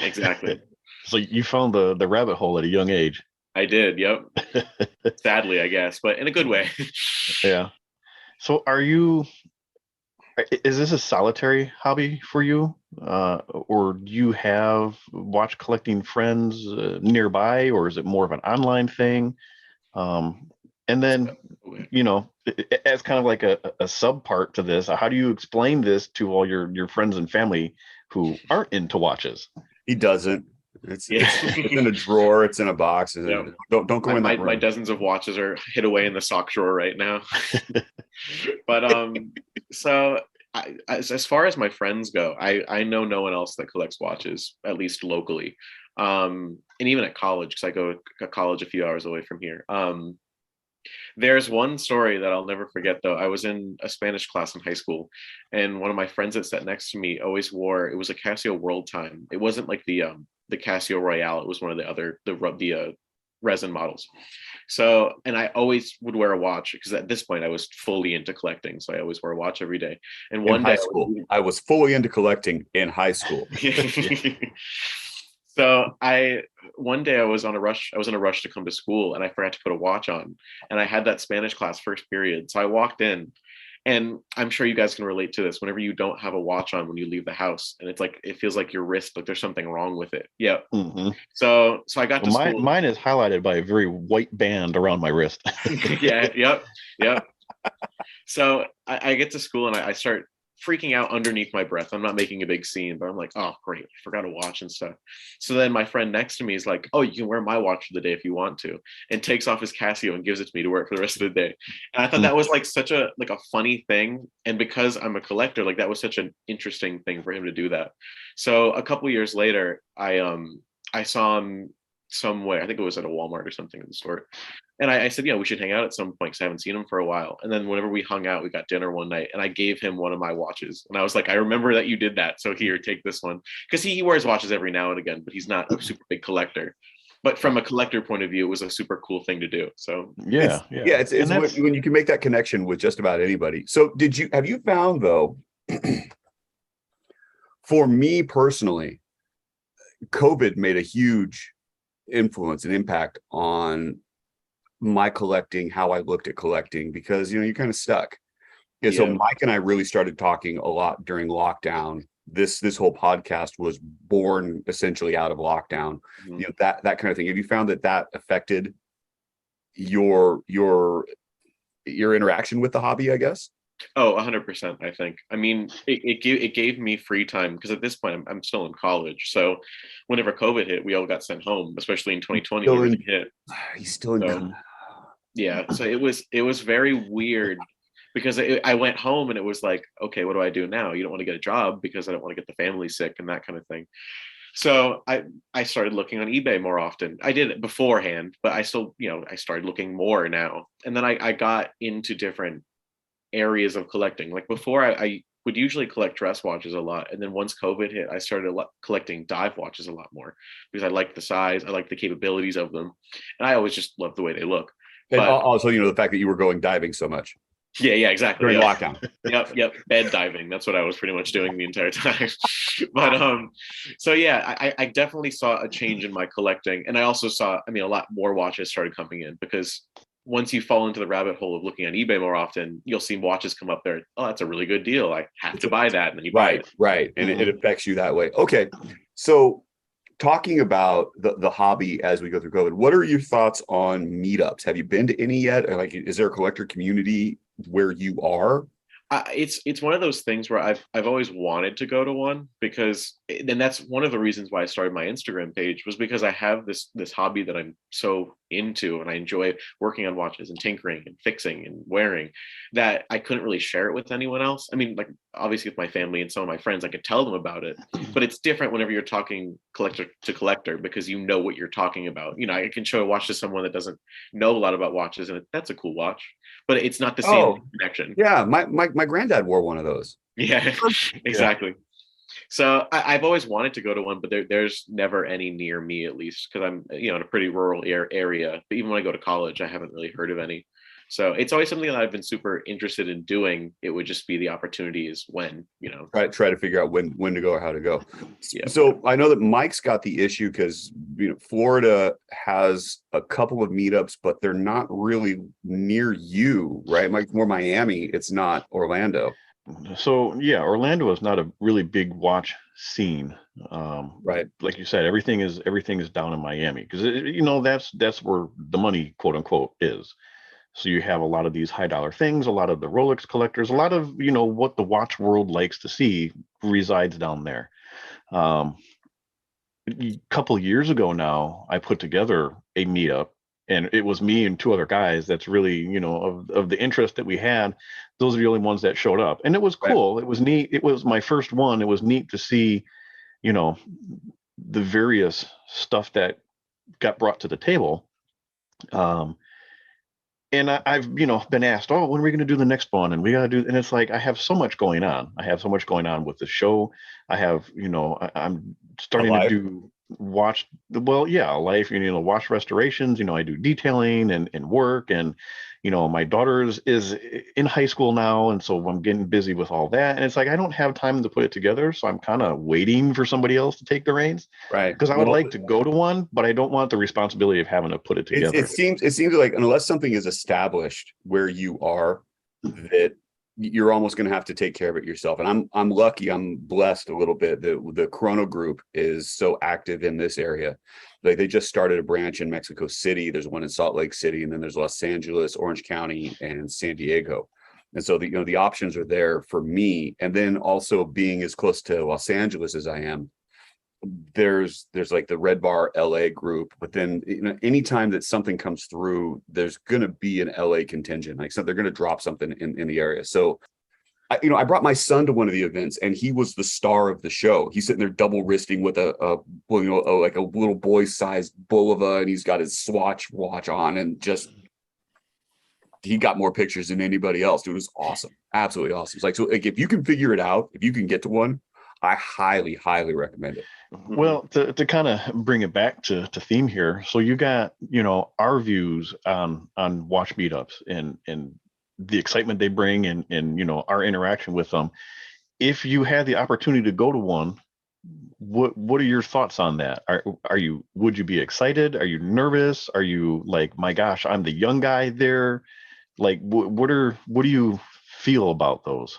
Exactly. So you found the rabbit hole at a young age. I did. Yep. Sadly, I guess, but in a good way. Yeah. So is this a solitary hobby for you? Or do you have watch collecting friends nearby, or is it more of an online thing? And then, as kind of like a sub part to this, how do you explain this to all your friends and family who aren't into watches? He doesn't. It's in a drawer. It's in a box. Yeah. Don't go in that room. My dozens of watches are hid away in the sock drawer right now. But so as far as my friends go, I know no one else that collects watches, at least locally. And even at college, because I go to college a few hours away from here. There's one story that I'll never forget, though. I was in a Spanish class in high school, and one of my friends that sat next to me always wore, it was a Casio World Time. It wasn't like the Casio Royale. It was one of the other the resin models. So, and I always would wear a watch because at this point I was fully into collecting. So I always wore a watch every day. And one day I was fully into collecting in high school. So one day I was in a rush to come to school, and I forgot to put a watch on, and I had that Spanish class first period. So I walked in, and I'm sure you guys can relate to this. Whenever you don't have a watch on when you leave the house, and it's like, it feels like your wrist, like there's something wrong with it. Yeah. Mm-hmm. So I got to school. Mine is highlighted by a very white band around my wrist. Yeah. Yep. So I get to school and I start freaking out underneath my breath. I'm not making a big scene, but I'm like, oh, great, I forgot a watch and stuff. So then my friend next to me is like, oh, you can wear my watch for the day if you want to, and takes off his Casio and gives it to me to wear it for the rest of the day. And I thought that was like such a funny thing. And because I'm a collector, like that was such an interesting thing for him to do that. So a couple years later, I saw him somewhere. I think it was at a Walmart or something in the store. And I said, we should hang out at some point because I haven't seen him for a while. And then whenever we hung out, we got dinner one night, and I gave him one of my watches. And I was like, I remember that you did that. So here, take this one. Because he wears watches every now and again, but he's not a super big collector. But from a collector point of view, it was a super cool thing to do. So it's when you can make that connection with just about anybody. So have you found, though, for me personally, COVID made a huge influence and impact on my collecting, how I looked at collecting, because you're kind of stuck. So Mike and I really started talking a lot during lockdown. This whole podcast was born essentially out of lockdown. Mm-hmm. That kind of thing. Have you found that affected your interaction with the hobby, I guess? Oh, 100%. I think. I mean, it gave me free time because at this point I'm still in college. So whenever COVID hit, we all got sent home, especially in 2020 when it hit. He's still in. Yeah. So it was very weird because I went home and it was like, okay, what do I do now? You don't want to get a job because I don't want to get the family sick and that kind of thing. So I started looking on eBay more often. I did it beforehand, but I still, I started looking more now. And then I got into different areas of collecting. Like before, I would usually collect dress watches a lot, and then once COVID hit, I started collecting dive watches a lot more because I liked the size, I liked the capabilities of them, and I always just loved the way they look. And also, the fact that you were going diving so much. Yeah, exactly. During lockdown. Yep. Bed diving. That's what I was pretty much doing the entire time. But so yeah, I definitely saw a change in my collecting, and I also saw, a lot more watches started coming in because once you fall into the rabbit hole of looking on eBay more often, you'll see watches come up there. Oh, that's a really good deal. I have to buy that. And then you buy it. Right. And it affects you that way. Okay. So talking about the hobby as we go through COVID, what are your thoughts on meetups? Have you been to any yet? Or is there a collector community where you are? It's one of those things where I've always wanted to go to one and that's one of the reasons why I started my Instagram page was because I have this hobby that I'm so into and I enjoy working on watches and tinkering and fixing and wearing, that I couldn't really share it with anyone else. I mean, like obviously with my family and some of my friends, I could tell them about it, but it's different whenever you're talking collector to collector because you know what you're talking about. You know, I can show a watch to someone that doesn't know a lot about watches and that's a cool watch, but it's not the same connection. Yeah, my granddad wore one of those. Yeah, exactly. So I've always wanted to go to one, but there's never any near me, at least because I'm, you know, in a pretty rural area. But even when I go to college, I haven't really heard of any. So it's always something that I've been super interested in doing. It would just be the opportunities when, you know, Try to figure out when to go or how to go. Yeah. So I know that Mike's got the issue because, you know, Florida has a couple of meetups, but they're not really near you, right? Mike, more Miami. It's not Orlando. So yeah, Orlando is not a really big watch scene. Right. Like you said, everything is down in Miami because you know that's where the money, quote unquote, is. So you have a lot of these high dollar things, a lot of the Rolex collectors, a lot of, you know, what the watch world likes to see resides down there. A couple years ago now, I put together a meetup. And it was me and two other guys that's really, you know, of the interest that we had. Those are the only ones that showed up. And it was cool. Right. It was neat. It was my first one. It was neat to see, you know, the various stuff that got brought to the table. And I've, you know, been asked, oh, when are we going to do the next one? And we got to do, and it's like, I have so much going on. I have so much going on with the show. I have, you know, I'm starting to do watch, well, yeah, life, you know, watch restorations, you know, I do detailing and work. And, you know, my daughter is in high school now. And so I'm getting busy with all that. And it's like, I don't have time to put it together. So I'm kind of waiting for somebody else to take the reins. Right. Because I would like to go to one, but I don't want the responsibility of having to put it together. It seems like unless something is established where you are, that you're almost going to have to take care of it yourself. And I'm lucky, I'm blessed a little bit that the Chrono Group is so active in this area. Like they just started a branch in Mexico City. There's one in Salt Lake City, and then there's Los Angeles, Orange County, and San Diego. And so the, you know, the options are there for me. And then also being as close to Los Angeles as I am, there's like the Red Bar LA group, but then, you know, anytime that something comes through, there's going to be an LA contingent. Like, so they're going to drop something in the area. So I brought my son to one of the events and he was the star of the show. He's sitting there double wristing with like a little boy sized Bulova, and he's got his Swatch watch on, and just, he got more pictures than anybody else. Dude, it was awesome. Absolutely awesome. It's like, so like, if you can figure it out, if you can get to one, I highly, highly recommend it. Well, to kind of bring it back to theme here. So you got, you know, our views on watch meetups and the excitement they bring and, you know, our interaction with them. If you had the opportunity to go to one, what are your thoughts on that? Would you be excited? Are you nervous? Are you like, my gosh, I'm the young guy there? Like, what do you feel about those?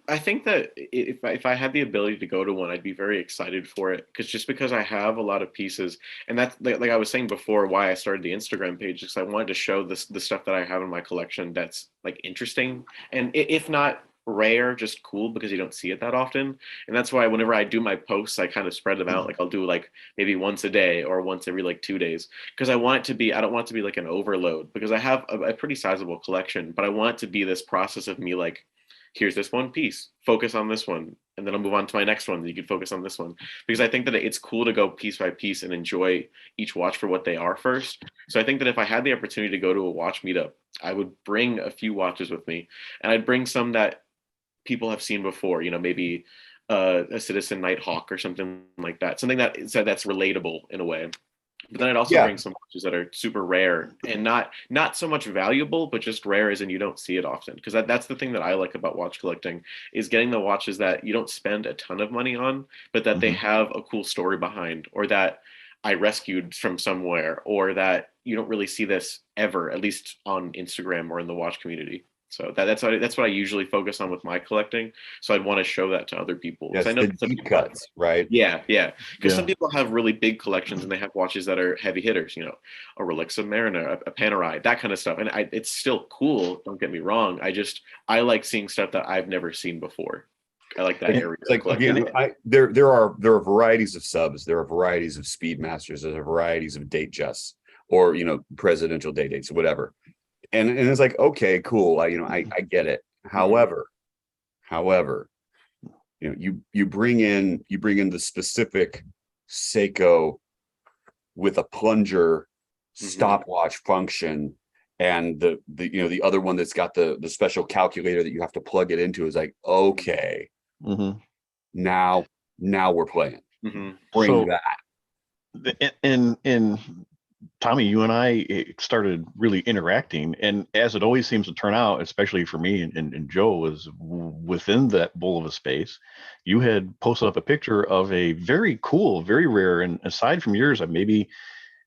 I think that if I had the ability to go to one, I'd be very excited for it, because I have a lot of pieces, and that's like I was saying before, why I started the Instagram page, because I wanted to show the stuff that I have in my collection that's like interesting, and if not rare, just cool, because you don't see it that often. And that's why whenever I do my posts, I kind of spread them out. Like I'll do like maybe once a day or once every like 2 days, because I don't want it to be like an overload, because I have a pretty sizable collection, but I want it to be this process of me like, here's this one piece, focus on this one, and then I'll move on to my next one. You can focus on this one, because I think that it's cool to go piece by piece and enjoy each watch for what they are first. So I think that if I had the opportunity to go to a watch meetup, I would bring a few watches with me, and I'd bring some that people have seen before, you know, maybe a Citizen Nighthawk or something like that, something that's relatable in a way. But then I'd also bring some watches that are super rare and not so much valuable, but just rare as in you don't see it often. Because that's the thing that I like about watch collecting, is getting the watches that you don't spend a ton of money on, but that they have a cool story behind, or that I rescued from somewhere, or that you don't really see this ever, at least on Instagram or in the watch community. So that's what I usually focus on with my collecting. So I'd want to show that to other people. Yes, I know the deep cuts, right? Yeah. Because some people have really big collections and they have watches that are heavy hitters, you know, a Rolex Submariner, a Panerai, that kind of stuff. And it's still cool. Don't get me wrong. I like seeing stuff that I've never seen before. I like that area. Like, again, there are varieties of subs. There are varieties of Speedmasters. There are varieties of Datejusts. or, presidential day dates or whatever. And it's like, okay, cool. I get it. However, you bring in the specific Seiko with a plunger stopwatch function, and the other one that's got the special calculator that you have to plug it into is like, okay, now we're playing. Bring that. In Tommy, you and I started really interacting, and as it always seems to turn out, especially for me and Joe, was within that bowl of a space, you had posted up a picture of a very cool, very rare, and aside from yours, I maybe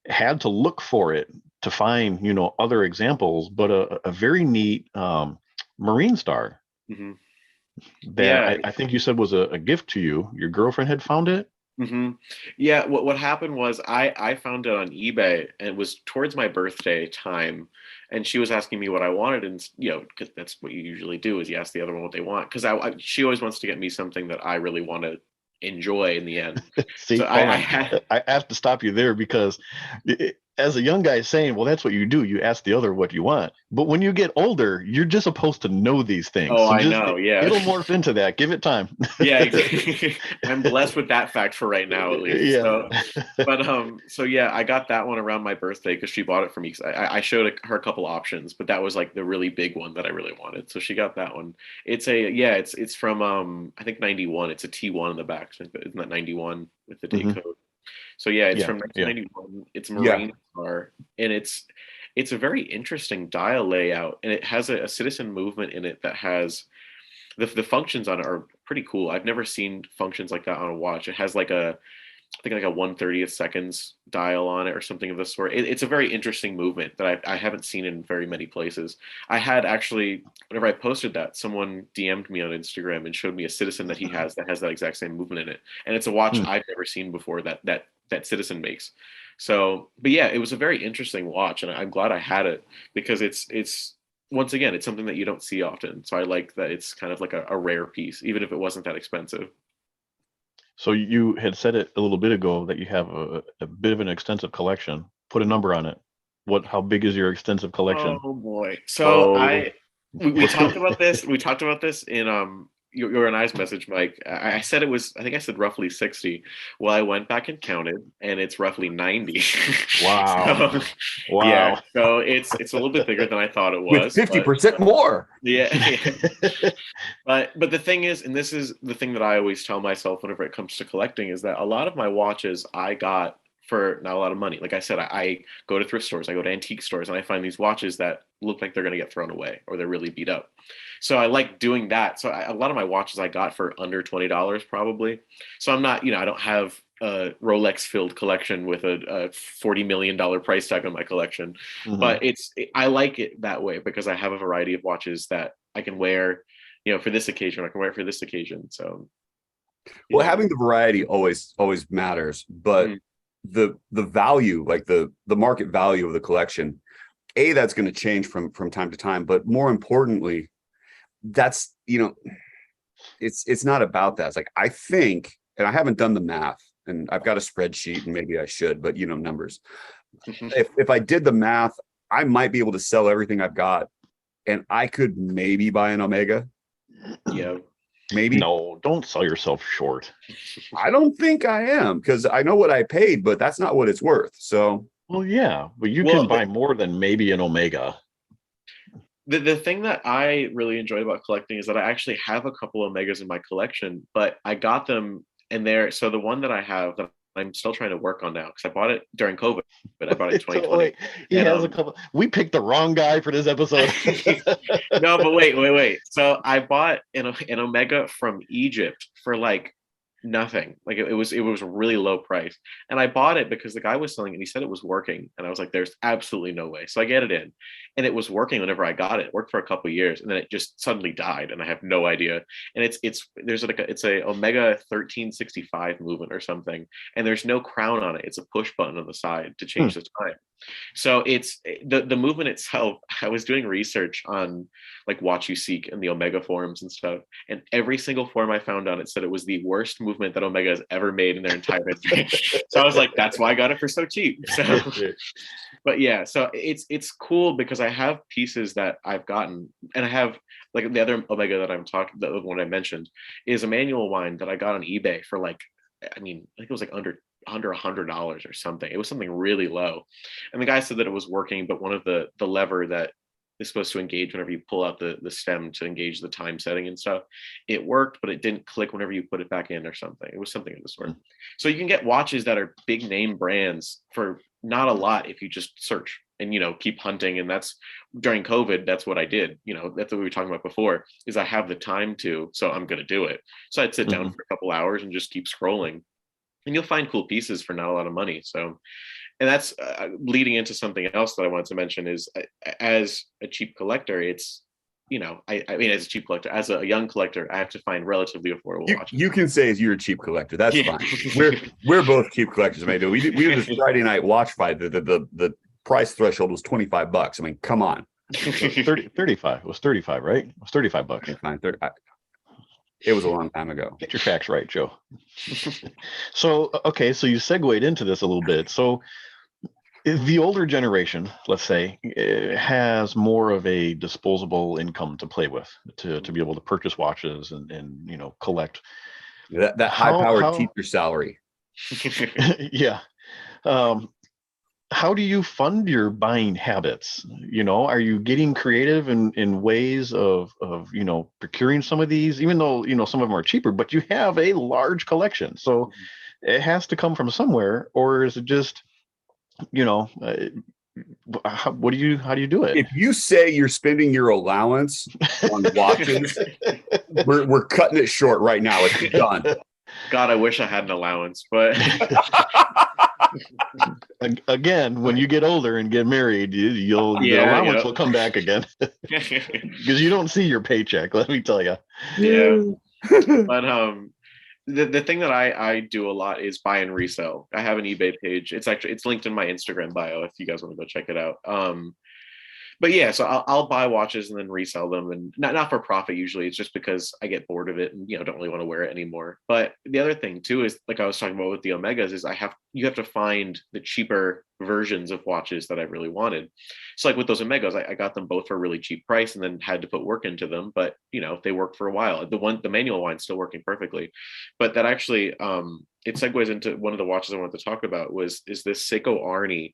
had to look for it to find, other examples, but a very neat Marine Star that I think you said was a gift to you. Your girlfriend had found it. Yeah, what happened was I found it on eBay, and it was towards my birthday time, and she was asking me what I wanted, and because that's what you usually do, is you ask the other one what they want, because she always wants to get me something that I really want to enjoy in the end. See, so I have to stop you there, because as a young guy saying, well, that's what you do. You ask the other what you want. But when you get older, you're just supposed to know these things. Oh, so I know. Yeah. It'll morph into that. Give it time. Yeah, exactly. I'm blessed with that fact for right now, at least. Yeah. So yeah, I got that one around my birthday because she bought it for me. I showed her a couple options, but that was like the really big one that I really wanted. So she got that one. It's from I think 91. It's a T1 in the back. Isn't that 91 with the date code? So yeah, it's from 1991. It's a Marine Star, and it's a very interesting dial layout, and it has a citizen movement in it that has the functions on it are pretty cool. I've never seen functions like that on a watch. It has like I think like a 1/30th seconds dial on it or something of the sort. It's a very interesting movement that I haven't seen in very many places. I had actually, whenever I posted that, someone DM'd me on Instagram and showed me a citizen that he has that exact same movement in it, and it's a watch I've never seen before that citizen makes. So, but yeah, it was a very interesting watch, and I'm glad I had it, because it's once again, it's something that you don't see often. So I like that it's kind of like a rare piece, even if it wasn't that expensive. So you had said it a little bit ago that you have a bit of an extensive collection. Put a number on it. How big is your extensive collection? Oh boy. So we talked about this. We talked about this in your and I's message, Mike. I said I think I said roughly 60. Well, I went back and counted, and it's roughly 90. Wow. Wow. Yeah. So it's a little bit bigger than I thought it was. With 50% more. Yeah. But the thing is, and this is the thing that I always tell myself whenever it comes to collecting, is that a lot of my watches I got for not a lot of money. Like I said, I go to thrift stores, I go to antique stores, and I find these watches that look like they're going to get thrown away or they're really beat up. So I like doing that. So a lot of my watches I got for under $20 probably. So I'm not, I don't have a Rolex filled collection with a $40 million price tag on my collection, but I like it that way because I have a variety of watches that I can wear, for this occasion. I can wear it for this occasion. So, well, having the variety always matters, but the value, like the market value of the collection, that's going to change from time to time, but more importantly, that's it's not about that. It's like, I think, and I haven't done the math, and I've got a spreadsheet, and maybe I should, but numbers. If I did the math, I might be able to sell everything I've got, and I could maybe buy an Omega. Yeah. Maybe. No, don't sell yourself short. I don't think I am, because I know what I paid, but that's not what it's worth. So, well, yeah, but you can buy more than maybe an Omega. The thing that I really enjoy about collecting is that I actually have a couple Omegas in my collection, but I got them so the one that I have that I'm still trying to work on now, because I bought it during COVID, but I bought it in 2020. He has a couple. We picked the wrong guy for this episode. No, but wait. So I bought an Omega from Egypt for like nothing. Like it was a really low price, and I bought it because the guy was selling it and he said it was working, and I was like, there's absolutely no way. So I get it in, and it was working whenever I got it. It worked for a couple of years, and then it just suddenly died, and I have no idea. And it's a Omega 1365 movement or something, and there's no crown on it. It's a push button on the side to change the time. So it's the movement itself. I was doing research on like Watch You Seek and the Omega forums and stuff, and every single forum I found on it said it was the worst movement movement that Omega has ever made in their entire history. So I was like, that's why I got it for so cheap. So, but yeah, so it's cool because I have pieces that I've gotten, and I have like the other Omega that I'm talking, the one I mentioned is a manual wine that I got on eBay for like, I think it was like under $100 or something. It was something really low, and the guy said that it was working, but one of the lever that is supposed to engage whenever you pull out the stem to engage the time setting and stuff, it worked, but it didn't click whenever you put it back in or something. It was something of the sort. So you can get watches that are big name brands for not a lot if you just search and keep hunting. And that's during COVID, that's what I did. That's what we were talking about before, is I have the time to, so I'm going to do it. So I'd sit down for a couple hours and just keep scrolling, and you'll find cool pieces for not a lot of money. So, and that's leading into something else that I wanted to mention is, as a cheap collector, it's, I mean, as a cheap collector, as a young collector, I have to find relatively affordable watches. You can say you're a cheap collector. That's fine. We're both cheap collectors. Maybe we did this Friday night watch fight. The price threshold was $25. I mean, come on. 35. It was 35, right? It was $35. Okay, fine. It was a long time ago. Get your facts right, Joe. So, okay, so you segued into this a little bit. So the older generation, let's say, has more of a disposable income to play with, to be able to purchase watches and collect. That high-powered teacher salary. Yeah. How do you fund your buying habits? Are you getting creative in ways of procuring some of these, even though, some of them are cheaper, but you have a large collection. So it has to come from somewhere, or is it just, how do you do it? If you say you're spending your allowance on watches, we're cutting it short right now. It's done. God, I wish I had an allowance, but again, when you get older and get married, the allowance will come back again, because you don't see your paycheck. Let me tell you. Yeah, but the thing that I do a lot is buy and resell. I have an eBay page. It's linked in my Instagram bio if you guys want to go check it out. But yeah, so I'll buy watches and then resell them, and not for profit usually. It's just because I get bored of it and don't really want to wear it anymore. But the other thing too is, like I was talking about with the Omegas, is you have to find the cheaper versions of watches that I really wanted. So like with those Omegas, I got them both for a really cheap price and then had to put work into them. But they worked for a while. The manual wine's still working perfectly. But that actually it segues into one of the watches I wanted to talk about is this Seiko Arni.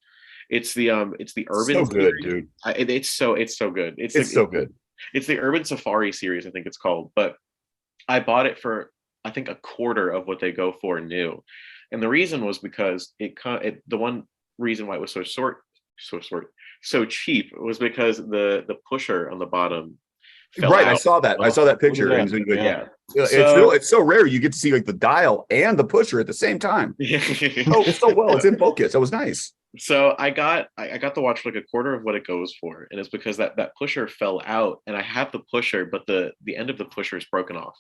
It's the Urban. So good, dude. It's so good. It's so good. It's the Urban Safari series, I think it's called. But I bought it for, I think, a quarter of what they go for new, and the reason was because the one reason why it was so cheap was because the pusher on the bottom fell out. I saw that picture. And yeah. It's so rare you get to see like the dial and the pusher at the same time. so well. It's in focus. It was nice. So I got the watch for like a quarter of what it goes for, and it's because that pusher fell out, and I have the pusher, but the end of the pusher is broken off.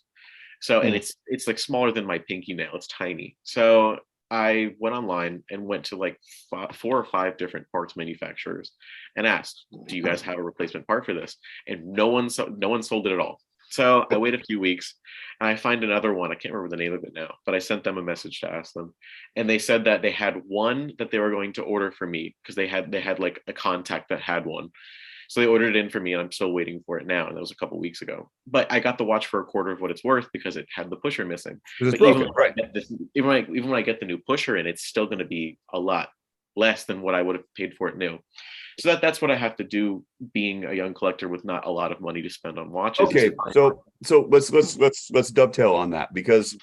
So and it's like smaller than my pinky nail. It's tiny. So I went online and went to like 4 or 5 different parts manufacturers and asked, "Do you guys have a replacement part for this?" And no one sold it at all. So I wait a few weeks and I find another one. I can't remember the name of it now, but I sent them a message to ask them. And they said that they had one that they were going to order for me because they had like a contact that had one. So they ordered it in for me, and I'm still waiting for it now. And that was a couple weeks ago. But I got the watch for a quarter of what it's worth because it had the pusher missing. Even when I get the new pusher in, it's still going to be a lot less than what I would have paid for it new. So that's what I have to do, being a young collector with not a lot of money to spend on watches. Okay, so let's dovetail on that, because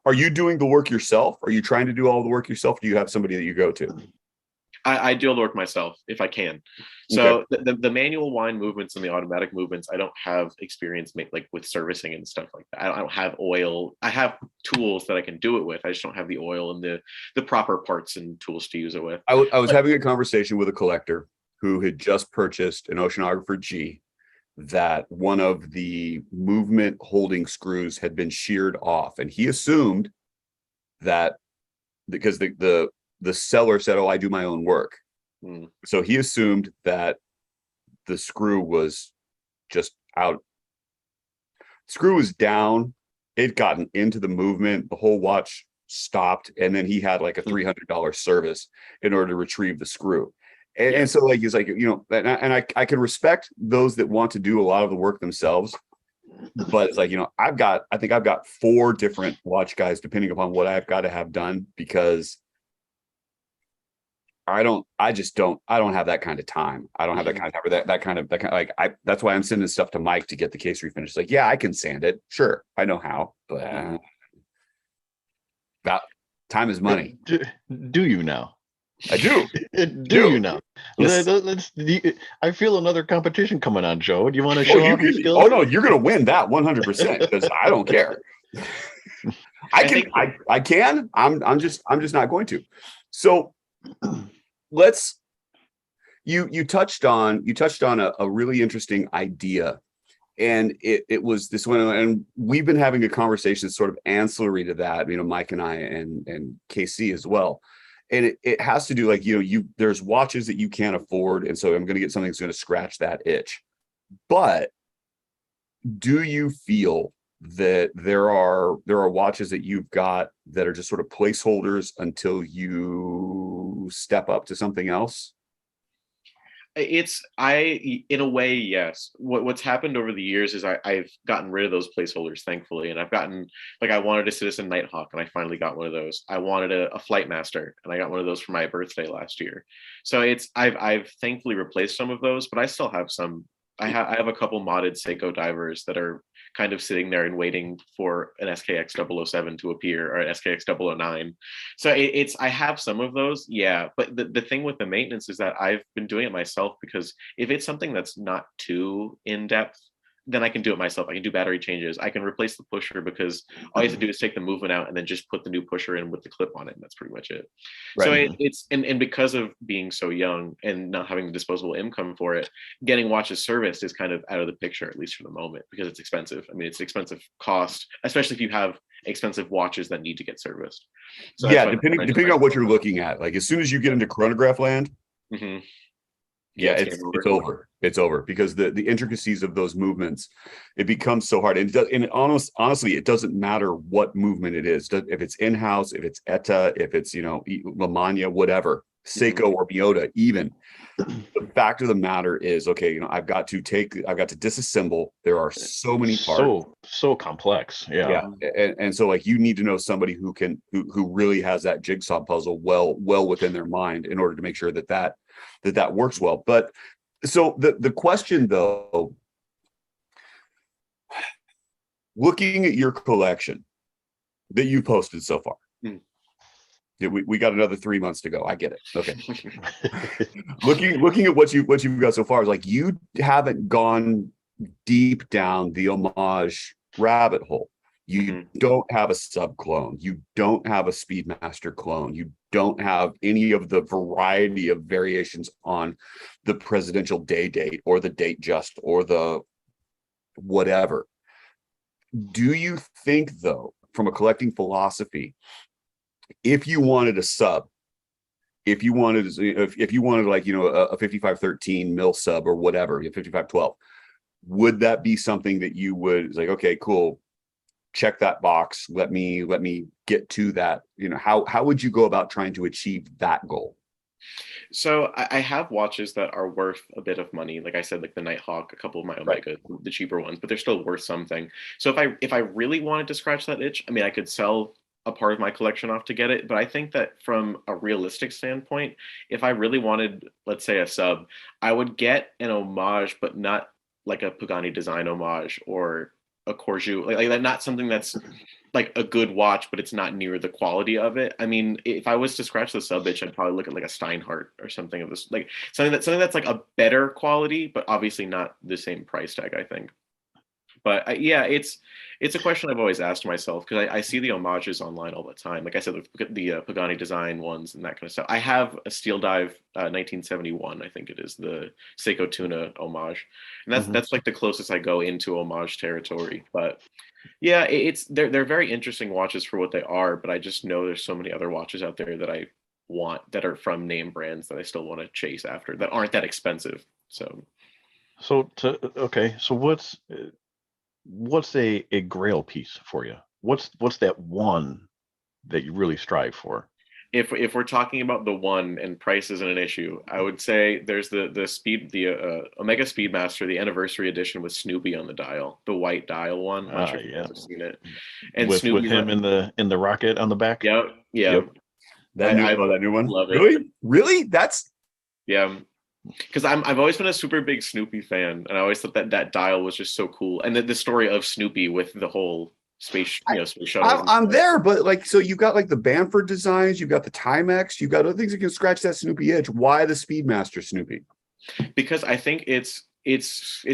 are you doing the work yourself? Are you trying to do all the work yourself? Do you have somebody that you go to? I do all the work myself if I can. So okay. the manual wine movements and the automatic movements, I don't have experience with servicing and stuff like that. I don't have oil. I have tools that I can do it with. I just don't have the oil and the proper parts and tools to use it with. I was having a conversation with a collector who had just purchased an Oceanographer G that one of the movement holding screws had been sheared off, and he assumed that because the seller said, "Oh, I do my own work." So he assumed that the screw was just out. Screw was down it gotten into the movement. The whole watch stopped, and then he had like a $300 service in order to retrieve the screw. And so like he's like, I can respect those that want to do a lot of the work themselves, but it's like, I think I've got 4 different watch guys depending upon what I've got to have done, because I don't have that kind of time. I don't have that kind of time, or that kind of like that's why I'm sending stuff to Mike to get the case refinished. Like, yeah, I can sand it. Sure. I know how, but that time is money. Do you now? I do. Do you now? Yes. I feel another competition coming on, Joe. Do you want to show off your skills? Oh no, you're going to win that 100% because I don't care. I can. I'm just not going to. So you touched on a really interesting idea, and it was this one, and we've been having a conversation sort of ancillary to that, Mike and I and KC as well. And it has to do like, there's watches that you can't afford. And so I'm going to get something that's going to scratch that itch. But do you feel that there are watches that you've got that are just sort of placeholders until you step up to something else? In a way, yes. What's happened over the years is I've gotten rid of those placeholders, thankfully, and I've gotten, like, I wanted a Citizen Nighthawk, and I finally got one of those. I wanted a Flightmaster, and I got one of those for my birthday last year. So I've thankfully replaced some of those, but I still have some. I have a couple modded Seiko divers that are kind of sitting there and waiting for an SKX 007 to appear, or an SKX 009. So I have some of those, yeah. But the thing with the maintenance is that I've been doing it myself, because if it's something that's not too in depth, then I can do it myself. I can do battery changes. I can replace the pusher, because all you have to do is take the movement out and then just put the new pusher in with the clip on it. And that's pretty much it. Right. So it's because of being so young and not having the disposable income for it, getting watches serviced is kind of out of the picture, at least for the moment, because it's expensive. I mean, it's expensive cost, especially if you have expensive watches that need to get serviced. So yeah, depending on what you're looking at. Like, as soon as you get into chronograph land, mm-hmm. Yeah, it's over. It's over, because the intricacies of those movements, it becomes so hard. And honestly, it doesn't matter what movement it is. If it's in-house, if it's ETA, if it's, Lamagna, whatever, Seiko or Miyota, even. The fact of the matter is, okay, I've got to disassemble. There are so many parts. So complex. Yeah. And so, like, you need to know somebody who really has that jigsaw puzzle well within their mind in order to make sure that works well. But so the question, though, looking at your collection that you posted so far, yeah, we got another 3 months to go. I get it. Okay. looking at what you've got so far, is like, you haven't gone deep down the homage rabbit hole. You don't have a sub clone. You don't have a Speedmaster clone. You don't have any of the variety of variations on the presidential day date, or the date just, or the whatever. Do you think, though, from a collecting philosophy, if you wanted a sub, if you wanted like, a 5513 mil sub or whatever, 5512, would that be something that you would like, okay, cool, check that box, let me get to that? How would you go about trying to achieve that goal? So I have watches that are worth a bit of money. Like I said, like the Nighthawk, a couple of my Omega, the cheaper ones, but they're still worth something. So if I really wanted to scratch that itch, I mean, I could sell a part of my collection off to get it. But I think that from a realistic standpoint, if I really wanted, let's say, a sub, I would get an homage, but not like a Pagani design homage or a Corju, like that, not something that's like a good watch, but it's not near the quality of it. I mean, if I was to scratch the sub itch, I'd probably look at like a Steinhardt or something of this, like something that's like a better quality, but obviously not the same price tag, I think. But yeah, it's a question I've always asked myself, because I see the homages online all the time. Like I said, the Pagani design ones and that kind of stuff. I have a Steel Dive 1971, I think it is, the Seiko Tuna homage, and that's like the closest I go into homage territory. But yeah, they're very interesting watches for what they are. But I just know there's so many other watches out there that I want, that are from name brands, that I still want to chase after, that aren't that expensive. So what's a grail piece for you? what's that one that you really strive for? If we're talking about the one and price isn't an issue, I would say there's the Omega Speedmaster, the anniversary edition with Snoopy on the dial, the white dial one. I'm not sure if you Yeah, guys have seen it. And with Snoopy's him in the rocket on the back. yep, yeah. Yep. That new one. love it. Really? That's Yeah. Because I've always been a super big Snoopy fan, and I always thought that dial was just so cool. And the story of Snoopy with the whole space shuttle. I'm there, but like, so you got like the Bamford designs, you got the Timex, you got other things that can scratch that Snoopy itch. Why the Speedmaster Snoopy? Because I think it's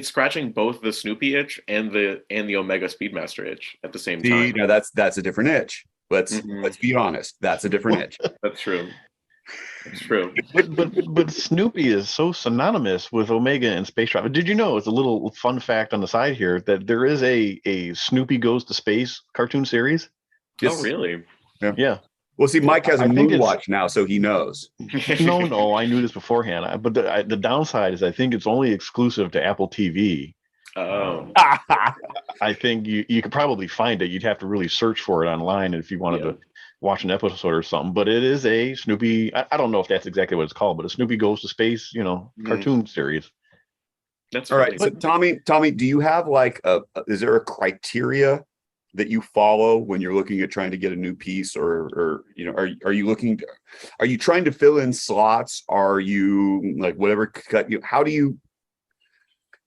scratching both the Snoopy itch and the Omega Speedmaster itch at the same See, time. now that's a different itch. Let's be honest. That's a different itch. That's true. It's true. But Snoopy is so synonymous with Omega and space travel. Did you know, it's a little fun fact on the side here, that there is a Snoopy Goes to Space cartoon series? Oh, really? Yeah. Well, see, Mike has a I think moon it's- watch now, so he knows. No, I knew this beforehand. But the downside is I think it's only exclusive to Apple TV. Oh. I think you could probably find it. You'd have to really search for it online if you wanted to watch an episode or something. But it is a Snoopy. I don't know if that's exactly what it's called, but a Snoopy Goes to Space, cartoon series. That's All right. really So Tommy, do you have like is there a criteria that you follow when you're looking at trying to get a new piece, or are you trying to fill in slots? Are you like whatever cut you? How do you?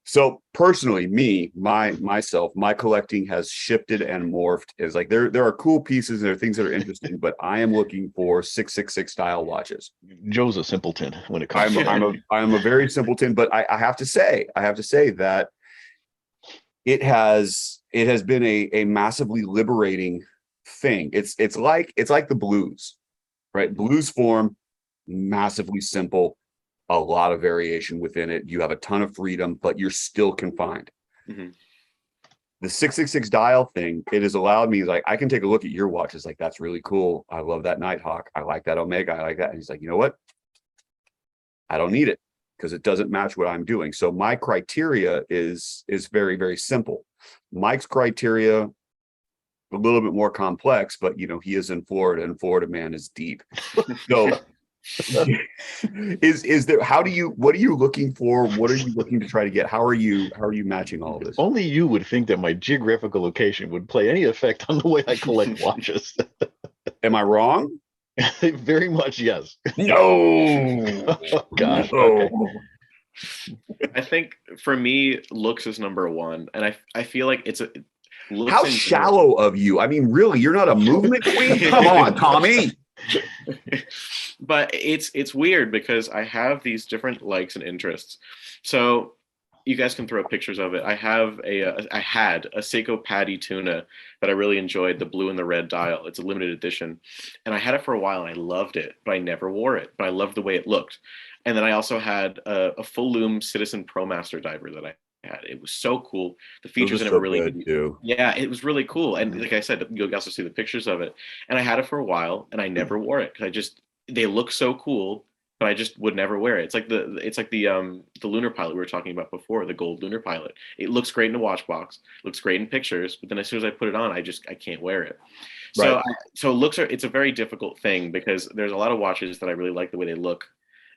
So personally, myself, my collecting has shifted and morphed. Is like there are cool pieces and there are things that are interesting, but I am looking for 666 style watches. Joe's a simpleton when it comes I'm a very simpleton, but I have to say that it has been a massively liberating thing. It's like the blues, right? Blues form, massively simple, a lot of variation within it. You have a ton of freedom, but you're still confined. Mm-hmm. The 666 dial thing, it has allowed me, like, I can take a look at your watches, like, that's really cool. I love that Nighthawk. I like that Omega. I like that. And he's like, you know what? I don't need it because it doesn't match what I'm doing. So my criteria is very, very simple. Mike's criteria, a little bit more complex, but he is in Florida, and Florida man is deep. So is there, what are you looking for? What are you looking to try to get? How are you matching all of this? Only you would think that my geographical location would play any effect on the way I collect watches. Am I wrong? Very much, yes. No. Oh, gosh. No. Okay. I think for me, looks is number one, and I feel like looks How in shallow of you. I mean, really, you're not a movement queen? Come on, Tommy. But it's weird because I have these different likes and interests. So you guys can throw up pictures of it. I had a Seiko Patty tuna that I really enjoyed, the blue and the red dial. It's a limited edition, and I had it for a while and I loved it, but I never wore it. But I loved the way it looked. And then I also had a full loom Citizen ProMaster diver that I had. It was so cool. The features in it were really good too. Yeah, it was really cool. And like I said, you'll also see the pictures of it. And I had it for a while and I never wore it because they look so cool, but I just would never wear it. It's like the Lunar Pilot we were talking about before, the gold Lunar Pilot. It looks great in a watch box, looks great in pictures, but then as soon as I put it on, I can't wear it. Right. So it's a very difficult thing because there's a lot of watches that I really like the way they look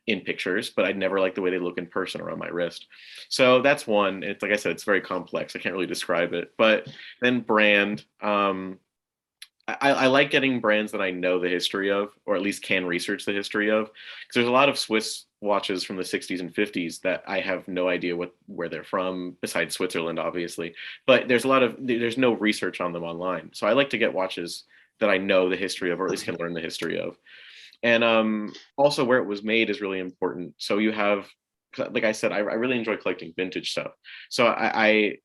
in pictures, but I'd never like the way they look in person or on my wrist. So that's one. It's like I said, it's very complex. I can't really describe it. But then brand, I like getting brands that I know the history of, or at least can research the history of, because there's a lot of Swiss watches from the 60s and 50s that I have no idea where they're from, besides Switzerland, obviously. But there's no research on them online. So I like to get watches that I know the history of, or at least can learn the history of. And also where it was made is really important. So you have, like I said, I really enjoy collecting vintage stuff. So I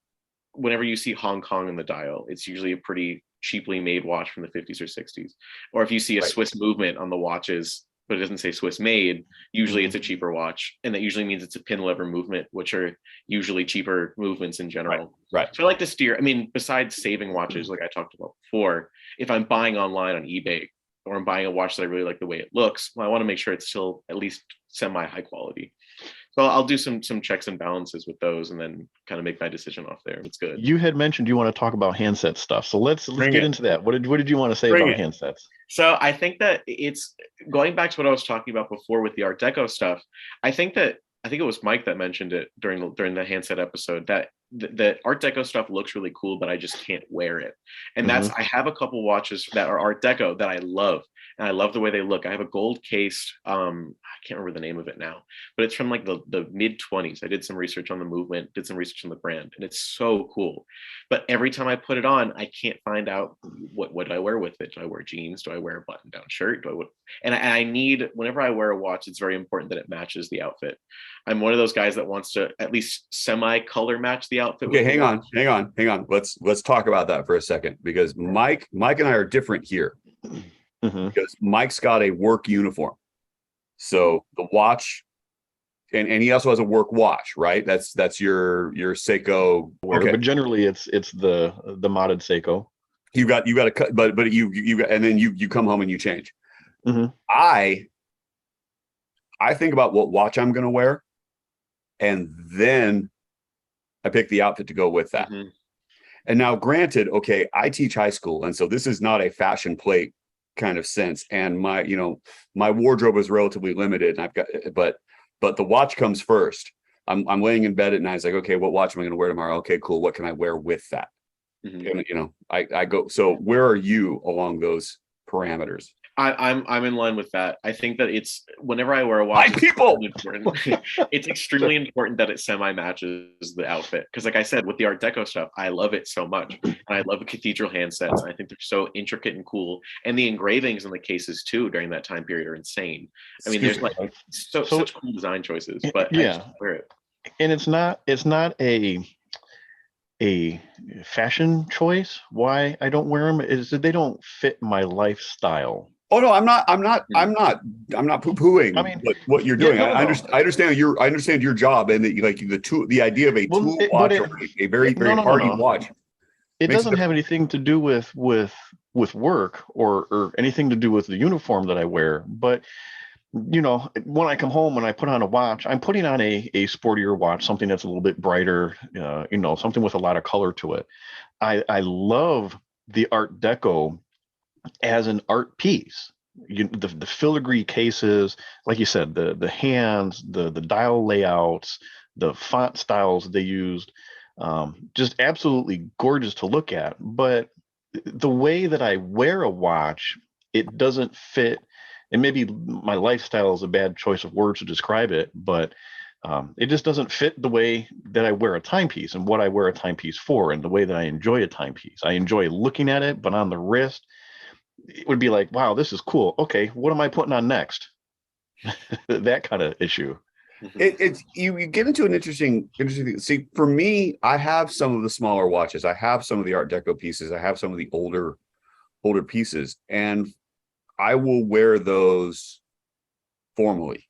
whenever you see Hong Kong in the dial, it's usually a pretty cheaply made watch from the 50s or 60s. Or if you see a Swiss movement on the watches, but it doesn't say Swiss made, usually it's a cheaper watch. And that usually means it's a pin lever movement, which are usually cheaper movements in general. Right. So I like to steer, besides saving watches, like I talked about before, if I'm buying online on eBay, or I'm buying a watch that I really like the way it looks, well, I want to make sure it's still at least semi high quality. So I'll do some checks and balances with those, and then kind of make my decision off there. It's good. You had mentioned you want to talk about handset stuff, so let's Bring get it. into that. What did you want to say Bring about it. handsets? So I think that it's going back to what I was talking about before with the Art Deco stuff. I think it was Mike that mentioned it during the handset episode that the Art Deco stuff looks really cool, but I just can't wear it. And that's I have a couple watches that are Art Deco that I love, and I love the way they look. I have a gold cased, I can't remember the name of it now, but it's from like the mid 20s. I did some research on the movement, did some research on the brand, and it's so cool. But every time I put it on, I can't find out what do I wear with it. Do I wear jeans? Do I wear a button down shirt? And I need, whenever I wear a watch, it's very important that it matches the outfit. I'm one of those guys that wants to at least semi color match the outfit. Okay, hang on. Let's talk about that for a second, because Mike and I are different here. Because Mike's got a work uniform. So the watch, and he also has a work watch, right? That's your Seiko. Okay. But generally it's the modded Seiko. You got to cut, but you got, and then you come home and you change. I think about what watch I'm going to wear, and then I pick the outfit to go with that. And now, granted, okay, I teach high school, and so this is not a fashion plate kind of sense. And my wardrobe is relatively limited, and I've got, but the watch comes first. I'm laying in bed at night. It's like, okay, what watch am I going to wear tomorrow? Okay, cool. What can I wear with that? And, I go. So where are you along those parameters? I'm in line with that. I think that it's, whenever I wear a watch, it's extremely important that it semi matches the outfit. Because like I said, with the Art Deco stuff, I love it so much. And I love the cathedral handsets. I think they're so intricate and cool. And the engravings in the cases too during that time period are insane. I mean, there's like such cool design choices, but yeah, I just wear it. And it's not a fashion choice why I don't wear them, is that they don't fit my lifestyle. Oh no, I'm not poo-pooing. I mean, what you're doing. Yeah, I understand your job, and the idea of a tool watch, a very hardy watch. It doesn't have anything to do with work or anything to do with the uniform that I wear. But when I come home and I put on a watch, I'm putting on a sportier watch, something that's a little bit brighter, something with a lot of color to it. I love the Art Deco as an art piece. The filigree cases, like you said, the hands, the dial layouts, the font styles they used, just absolutely gorgeous to look at. But the way that I wear a watch, it doesn't fit. And maybe my lifestyle is a bad choice of words to describe it, but it just doesn't fit the way that I wear a timepiece and what I wear a timepiece for, and the way that I enjoy a timepiece. I enjoy looking at it, but on the wrist, it would be like, wow, this is cool. Okay, what am I putting on next? That kind of issue. It's you get into an interesting thing. See, for me, I have some of the smaller watches. I have some of the Art Deco pieces. I have some of the older pieces, and I will wear those formally.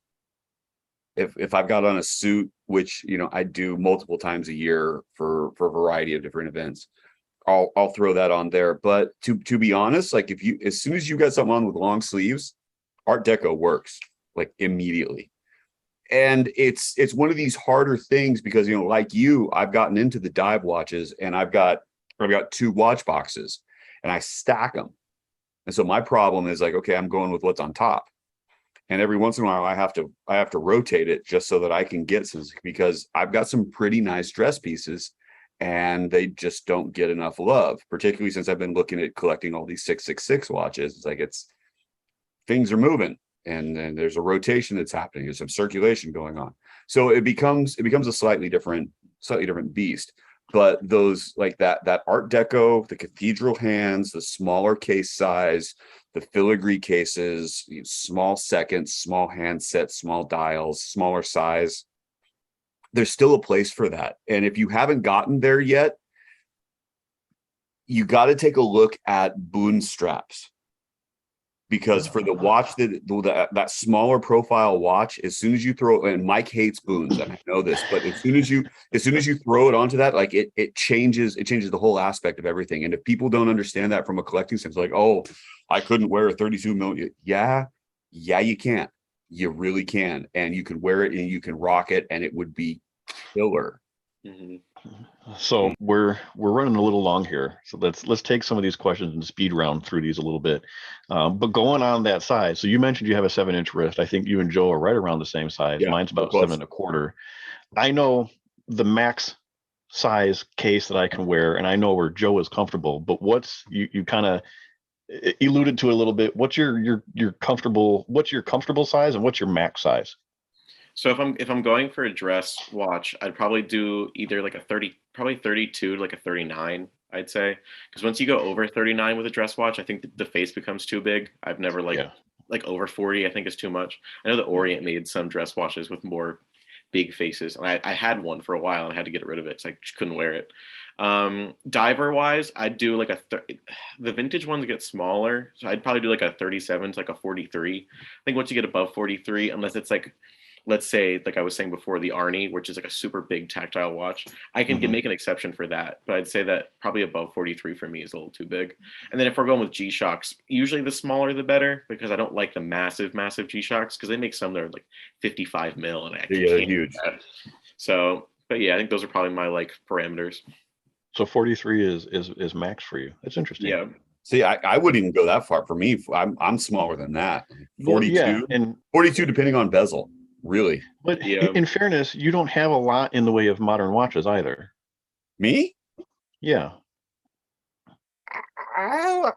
If I've got on a suit, which I do multiple times a year for a variety of different events, I'll throw that on there. But to be honest, like as soon as you got something on with long sleeves, Art Deco works like immediately. And it's one of these harder things because like I've gotten into the dive watches, and I've got 2 watch boxes, and I stack them. And so my problem is like, okay, I'm going with what's on top. And every once in a while I have to rotate it just so that I can get some, because I've got some pretty nice dress pieces and they just don't get enough love, particularly since I've been looking at collecting all these 666 watches. It's like things are moving, and there's a rotation that's happening. There's some circulation going on. So it becomes a slightly different beast. But those, like that Art Deco, the cathedral hands, the smaller case size, the filigree cases, small seconds, small handsets, small dials, smaller size, there's still a place for that. And if you haven't gotten there yet, you got to take a look at boon straps. Because for the watch, that smaller profile watch, as soon as you throw, and Mike hates boons, and I know this, but as soon as you throw it onto that, like it changes the whole aspect of everything. And if people don't understand that from a collecting sense, like, oh, I couldn't wear a 32 millimeter. Yeah, you can't. You really can, and you can wear it and you can rock it, and it would be killer. Mhm. So we're running a little long here. So let's take some of these questions and speed round through these a little bit. But going on that size, so you mentioned you have a 7-inch wrist. I think you and Joe are right around the same size. Yeah, Mine's about close. 7.25. I know the max size case that I can wear, and I know where Joe is comfortable. But what's you kind of alluded to a little bit. What's your comfortable? What's your comfortable size, and what's your max size? So if I'm going for a dress watch, I'd probably do either like a 30, probably 32 to like a 39, I'd say. Because once you go over 39 with a dress watch, I think the face becomes too big. I've never Yeah. like over 40, I think is too much. I know that Orient made some dress watches with more big faces. And I had one for a while and I had to get rid of it because I just couldn't wear it. Diver wise, I'd do like the vintage ones get smaller. So I'd probably do like a 37 to like a 43. I think once you get above 43, unless it's like, let's say, like I was saying before, the Arnie, which is like a super big tactile watch, I can make an exception for that. But I'd say that probably above 43 for me is a little too big. And then if we're going with G-Shocks, usually the smaller the better, because I don't like the massive G-Shocks, because they make some that are like 55 mil, and I Yeah, can't huge. do that. So, but yeah, I think those are probably my like parameters. So 43 is max for you. That's interesting. Yeah. See, I wouldn't even go that far. For me, I'm smaller than that. 42, Well, yeah, and 42, depending on bezel. Really, but Yeah. in fairness, you don't have a lot in the way of modern watches either. me? Yeah.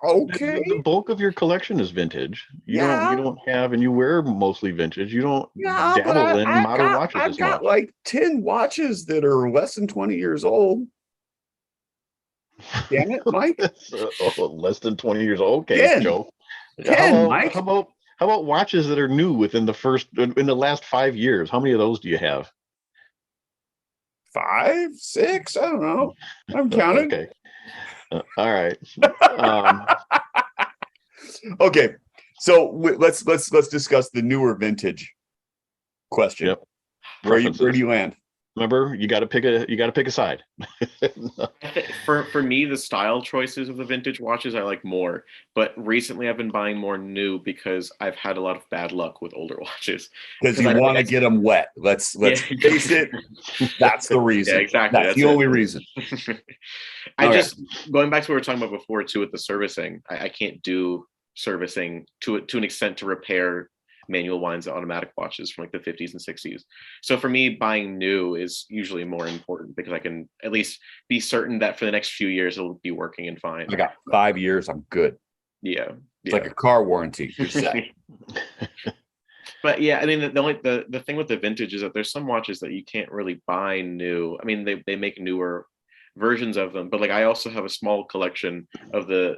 Okay. The bulk of your collection is vintage. You Yeah. don't have, and you wear mostly vintage. You don't Yeah, but dabble in modern watches I've as got much. like 10 watches that are less than 20 years old. Damn it, Mike. Less than 20 years old. Okay, 10. Joe. 10, Mike. How about watches that are new within the last 5 years? How many of those do you have? 5, 6, I don't know. I'm counting. Okay. All right. Okay. So let's discuss the newer vintage question. Yep. Where do you land? Remember, you got to pick a side. For me, the style choices of the vintage watches I like more, but recently I've been buying more new because I've had a lot of bad luck with older watches. Because you want to get them wet. Let's face it. That's the reason. Yeah, exactly. That's the only reason. Going back to what we were talking about before too with the servicing, I can't do servicing to an extent to repair manual winds and automatic watches from like the 50s and 60s. So for me, buying new is usually more important because I can at least be certain that for the next few years it'll be working and fine. I got 5 years. I'm good. Yeah. It's like a car warranty. You're set. But yeah, I mean, the thing with the vintage is that there's some watches that you can't really buy new. I mean, they make newer versions of them, but like I also have a small collection of the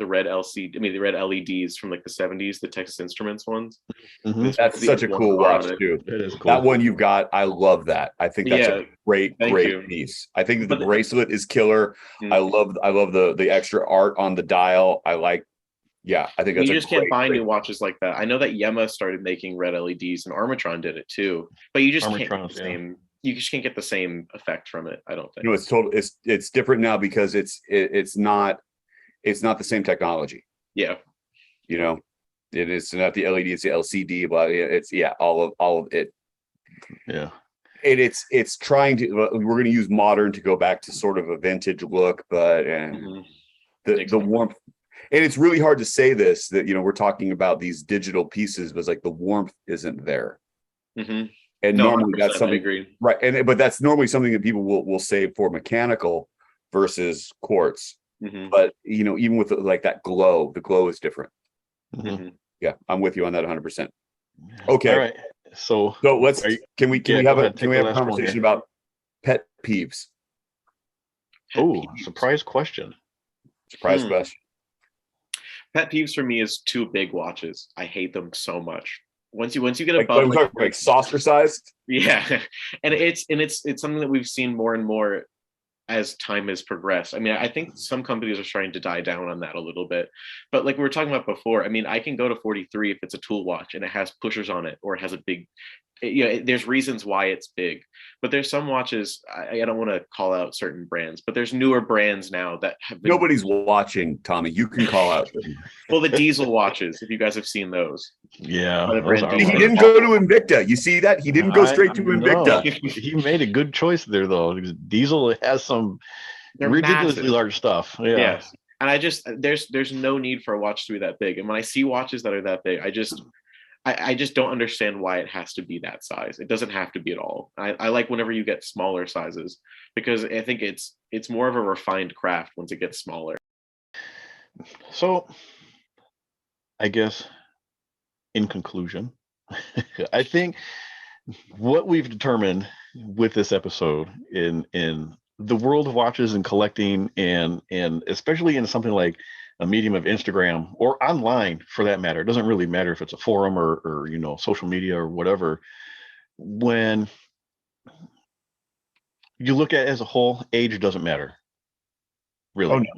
red the red LEDs from like the 70s, the Texas Instruments ones. That's such a cool watch too. It is cool. That one you've got, I love that. I think that's a great piece. I think that the bracelet is killer. I love the extra art on the dial. I think that's you just can't buy new watches like that. I know that Yema started making red LEDs and Armatron did it too, but you just can't get the same. You just can't get the same effect from it. I don't think. No, it's different now because it's not the same technology. Yeah. You know, it is not the LED, it's the LCD, but it's all of it. Yeah. And it's trying to. We're going to use modern to go back to sort of a vintage look, but the warmth. And it's really hard to say this that we're talking about these digital pieces, but it's like the warmth isn't there. Mm-hmm. And normally that's something, right? But that's normally something that people will save for mechanical versus quartz. Mm-hmm. But even with like that glow, the glow is different. Mm-hmm. Yeah, I'm with you on that 100%. Okay, all right. So let's can we have a conversation about pet peeves? Surprise question. Question. Pet peeves for me is too big watches. I hate them so much. Once you get above like saucer sized, yeah, and it's something that we've seen more and more as time has progressed. I mean, I think some companies are starting to die down on that a little bit, but like we were talking about before, I mean, I can go to 43 if it's a tool watch and it has pushers on it or it has a big there's reasons why it's big, but there's some watches. I don't want to call out certain brands, but there's newer brands now that have been. Nobody's watching, Tommy. You can call out. Well, the Diesel watches, if you guys have seen those. Yeah, By the those brand are He Diesel. didn't go to Invicta. You see that? He didn't go straight to Invicta. No, he made a good choice there, though. Because Diesel has some They're ridiculously massive. large stuff. Yeah. Yes. And I just there's no need for a watch to be that big. And when I see watches that are that big, I just don't understand why it has to be that size. It doesn't have to be at all. I like whenever you get smaller sizes, because I think it's more of a refined craft once it gets smaller. So, I guess in conclusion, I think what we've determined with this episode in the world of watches and collecting, and especially in something like a medium of Instagram or online for that matter, it doesn't really matter if it's a forum or social media or whatever. When you look at it as a whole, age doesn't matter. Really.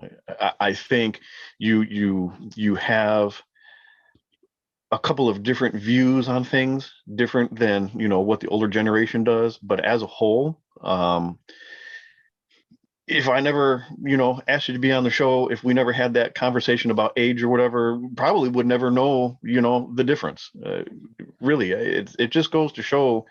Oh, I think you have a couple of different views on things, different than what the older generation does, but as a whole, if I never asked you to be on the show, if we never had that conversation about age or whatever, probably would never know the difference. Really, it just goes to show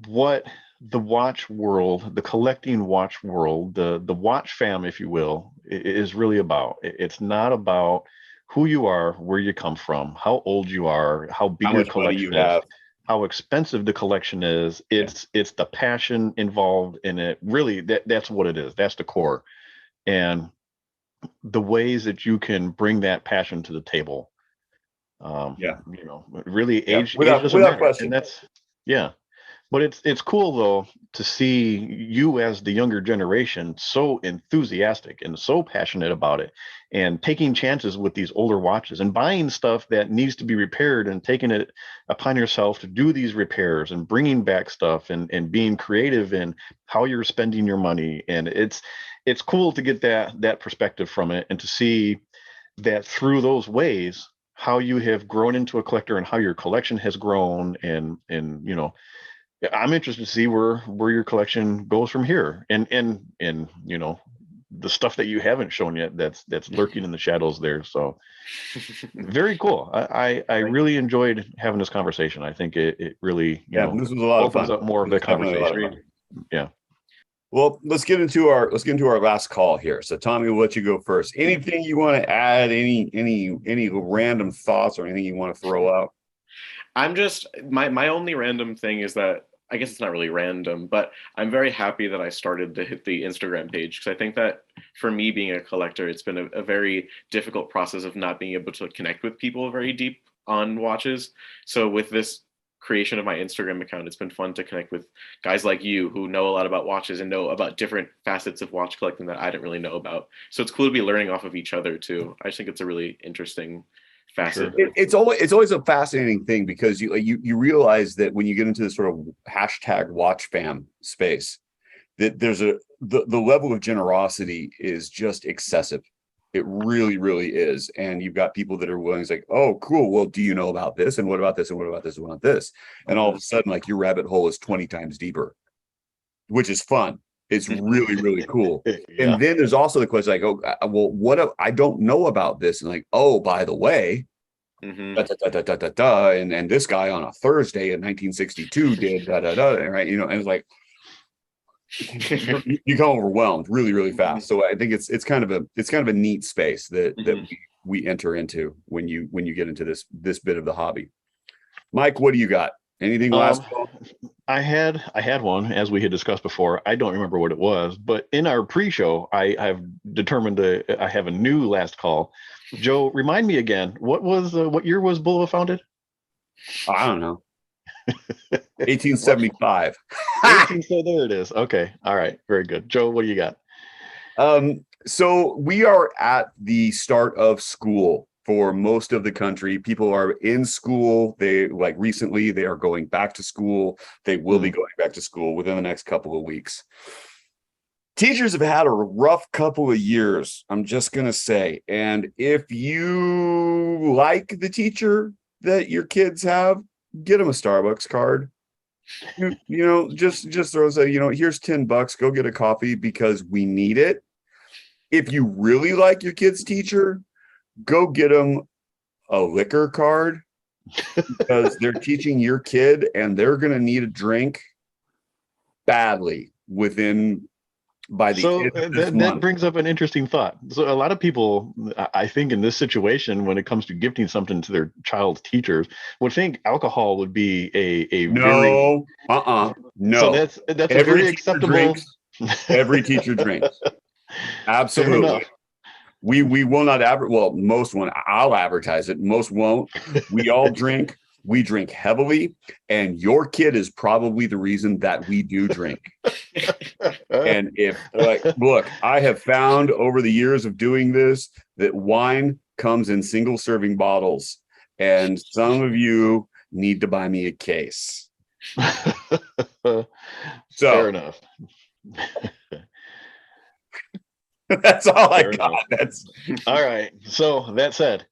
what the watch world, the collecting watch world, the watch fam, if you will, is really about. It's not about who you are, where you come from, how old you are, how big How your much money collection you is, have. how expensive the collection is. It's the passion involved in it. Really, that's what it is. That's the core. And the ways that you can bring that passion to the table. Really age doesn't matter. Question. And that's but it's cool though to see you as the younger generation so enthusiastic and so passionate about it, and taking chances with these older watches and buying stuff that needs to be repaired and taking it upon yourself to do these repairs and bringing back stuff and being creative in how you're spending your money. And it's cool to get that perspective from it, and to see that through those ways how you have grown into a collector and how your collection has grown. And I'm interested to see where your collection goes from here, and the stuff that you haven't shown yet that's lurking in the shadows there. So very cool. I really enjoyed having this conversation. I think it really this was a lot of fun. opens up more of the conversation. Yeah. Well, let's get into our last call here. So Tommy, we'll let you go first. Anything you want to add? Any random thoughts or anything you want to throw out? I'm just my only random thing is that, I guess it's not really random, but I'm very happy that I started to hit the Instagram page, because I think that for me being a collector, it's been a very difficult process of not being able to connect with people very deep on watches. So with this creation of my Instagram account, it's been fun to connect with guys like you who know a lot about watches and know about different facets of watch collecting that I didn't really know about. So it's cool to be learning off of each other too. I just think it's a really interesting facet. It's always a fascinating thing, because you realize that when you get into this sort of hashtag watch fam space, that there's the level of generosity is just excessive. It really, really is. And you've got people that are willing to say, oh, cool. Well, do you know about this? And what about this? And what about this? And what about this? And all of a sudden, like, your rabbit hole is 20 times deeper, which is fun. It's really, really cool. Yeah. And then there's also the question like, oh, well, what I don't know about this. And like, oh, by the way, and this guy on a Thursday in 1962 did right? And it's like, you become overwhelmed really, really fast. So I think it's kind of a neat space that we enter into when you get into this bit of the hobby. Mike, what do you got? Anything last call? I had one, as we had discussed before. I don't remember what it was, but in our pre-show, I have a new last call. Joe, remind me again, what year was Bulova founded? I don't know. 1875. So there it is. Okay. All right. Very good. Joe, what do you got? So we are at the start of school for most of the country. People are in school. Recently, they are going back to school. They will be going back to school within the next couple of weeks. Teachers have had a rough couple of years, I'm just going to say. And if you like the teacher that your kids have, get them a Starbucks card. Just throw say, here's $10, go get a coffee because we need it. If you really like your kid's teacher, go get them a liquor card because they're teaching your kid and they're going to need a drink badly by the So end of this that month. brings up an interesting thought. So a lot of people, I think in this situation, when it comes to gifting something to their child's teachers, would think alcohol would be a very... No. So that's a Every very teacher acceptable... drinks. Every teacher drinks. Absolutely. enough. We will not most won't. I'll advertise it. Most won't. We all drink. We drink heavily, and your kid is probably the reason that we do drink. And look, I have found over the years of doing this that wine comes in single serving bottles, and some of you need to buy me a case. Fair So enough. that's all I Fair got. enough. That's All right. So that said,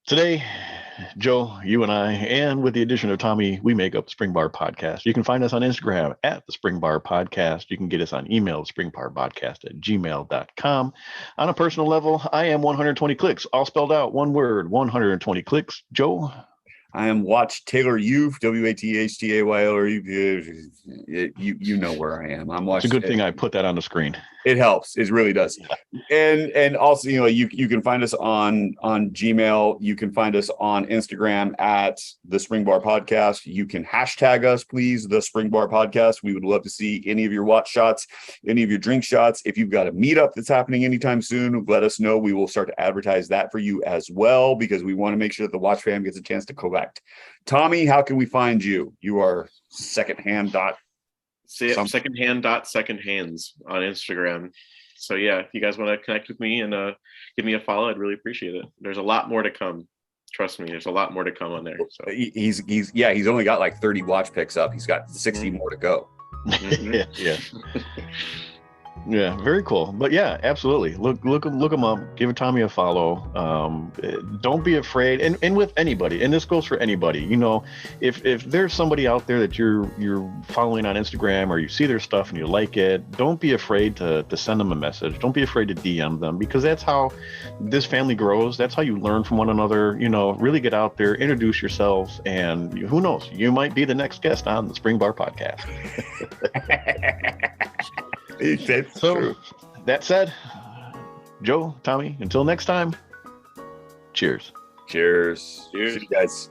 today, Joe, you and I, and with the addition of Tommy, we make up the Spring Bar Podcast. You can find us on Instagram at the Spring Bar Podcast. You can get us on email, springbarpodcast@gmail.com. On a personal level, I am 120 clicks, all spelled out, one word, 120 clicks. Joe? I am Watch Taylor Youth, WATHTAYLOR. You know where I am. I'm watching. It's a good thing I put that on the screen. It helps. It really does. And also, you can find us on Gmail. You can find us on Instagram at the Spring Bar Podcast. You can hashtag us, please, the Spring Bar Podcast. We would love to see any of your watch shots, any of your drink shots. If you've got a meetup that's happening anytime soon, let us know. We will start to advertise that for you as well, because we want to make sure that the Watch fam gets a chance to collect. Tommy, how can we find you? You are secondhand. Secondhand hands on Instagram. So yeah, if you guys want to connect with me and give me a follow, I'd really appreciate it. There's a lot more to come. Trust me, there's a lot more to come on there. So. He's only got like 30 watch picks up. He's got 60 more to go. Yeah. Yeah, very cool. But yeah, absolutely. Look them up. Give Tommy a follow. Don't be afraid. And with anybody, and this goes for anybody. If there's somebody out there that you're following on Instagram, or you see their stuff and you like it, don't be afraid to send them a message. Don't be afraid to DM them, because that's how this family grows. That's how you learn from one another. Really get out there, introduce yourselves, and who knows, you might be the next guest on the Spring Bar Podcast. So, true. That said, Joe, Tommy, until next time, cheers. Cheers. See you guys.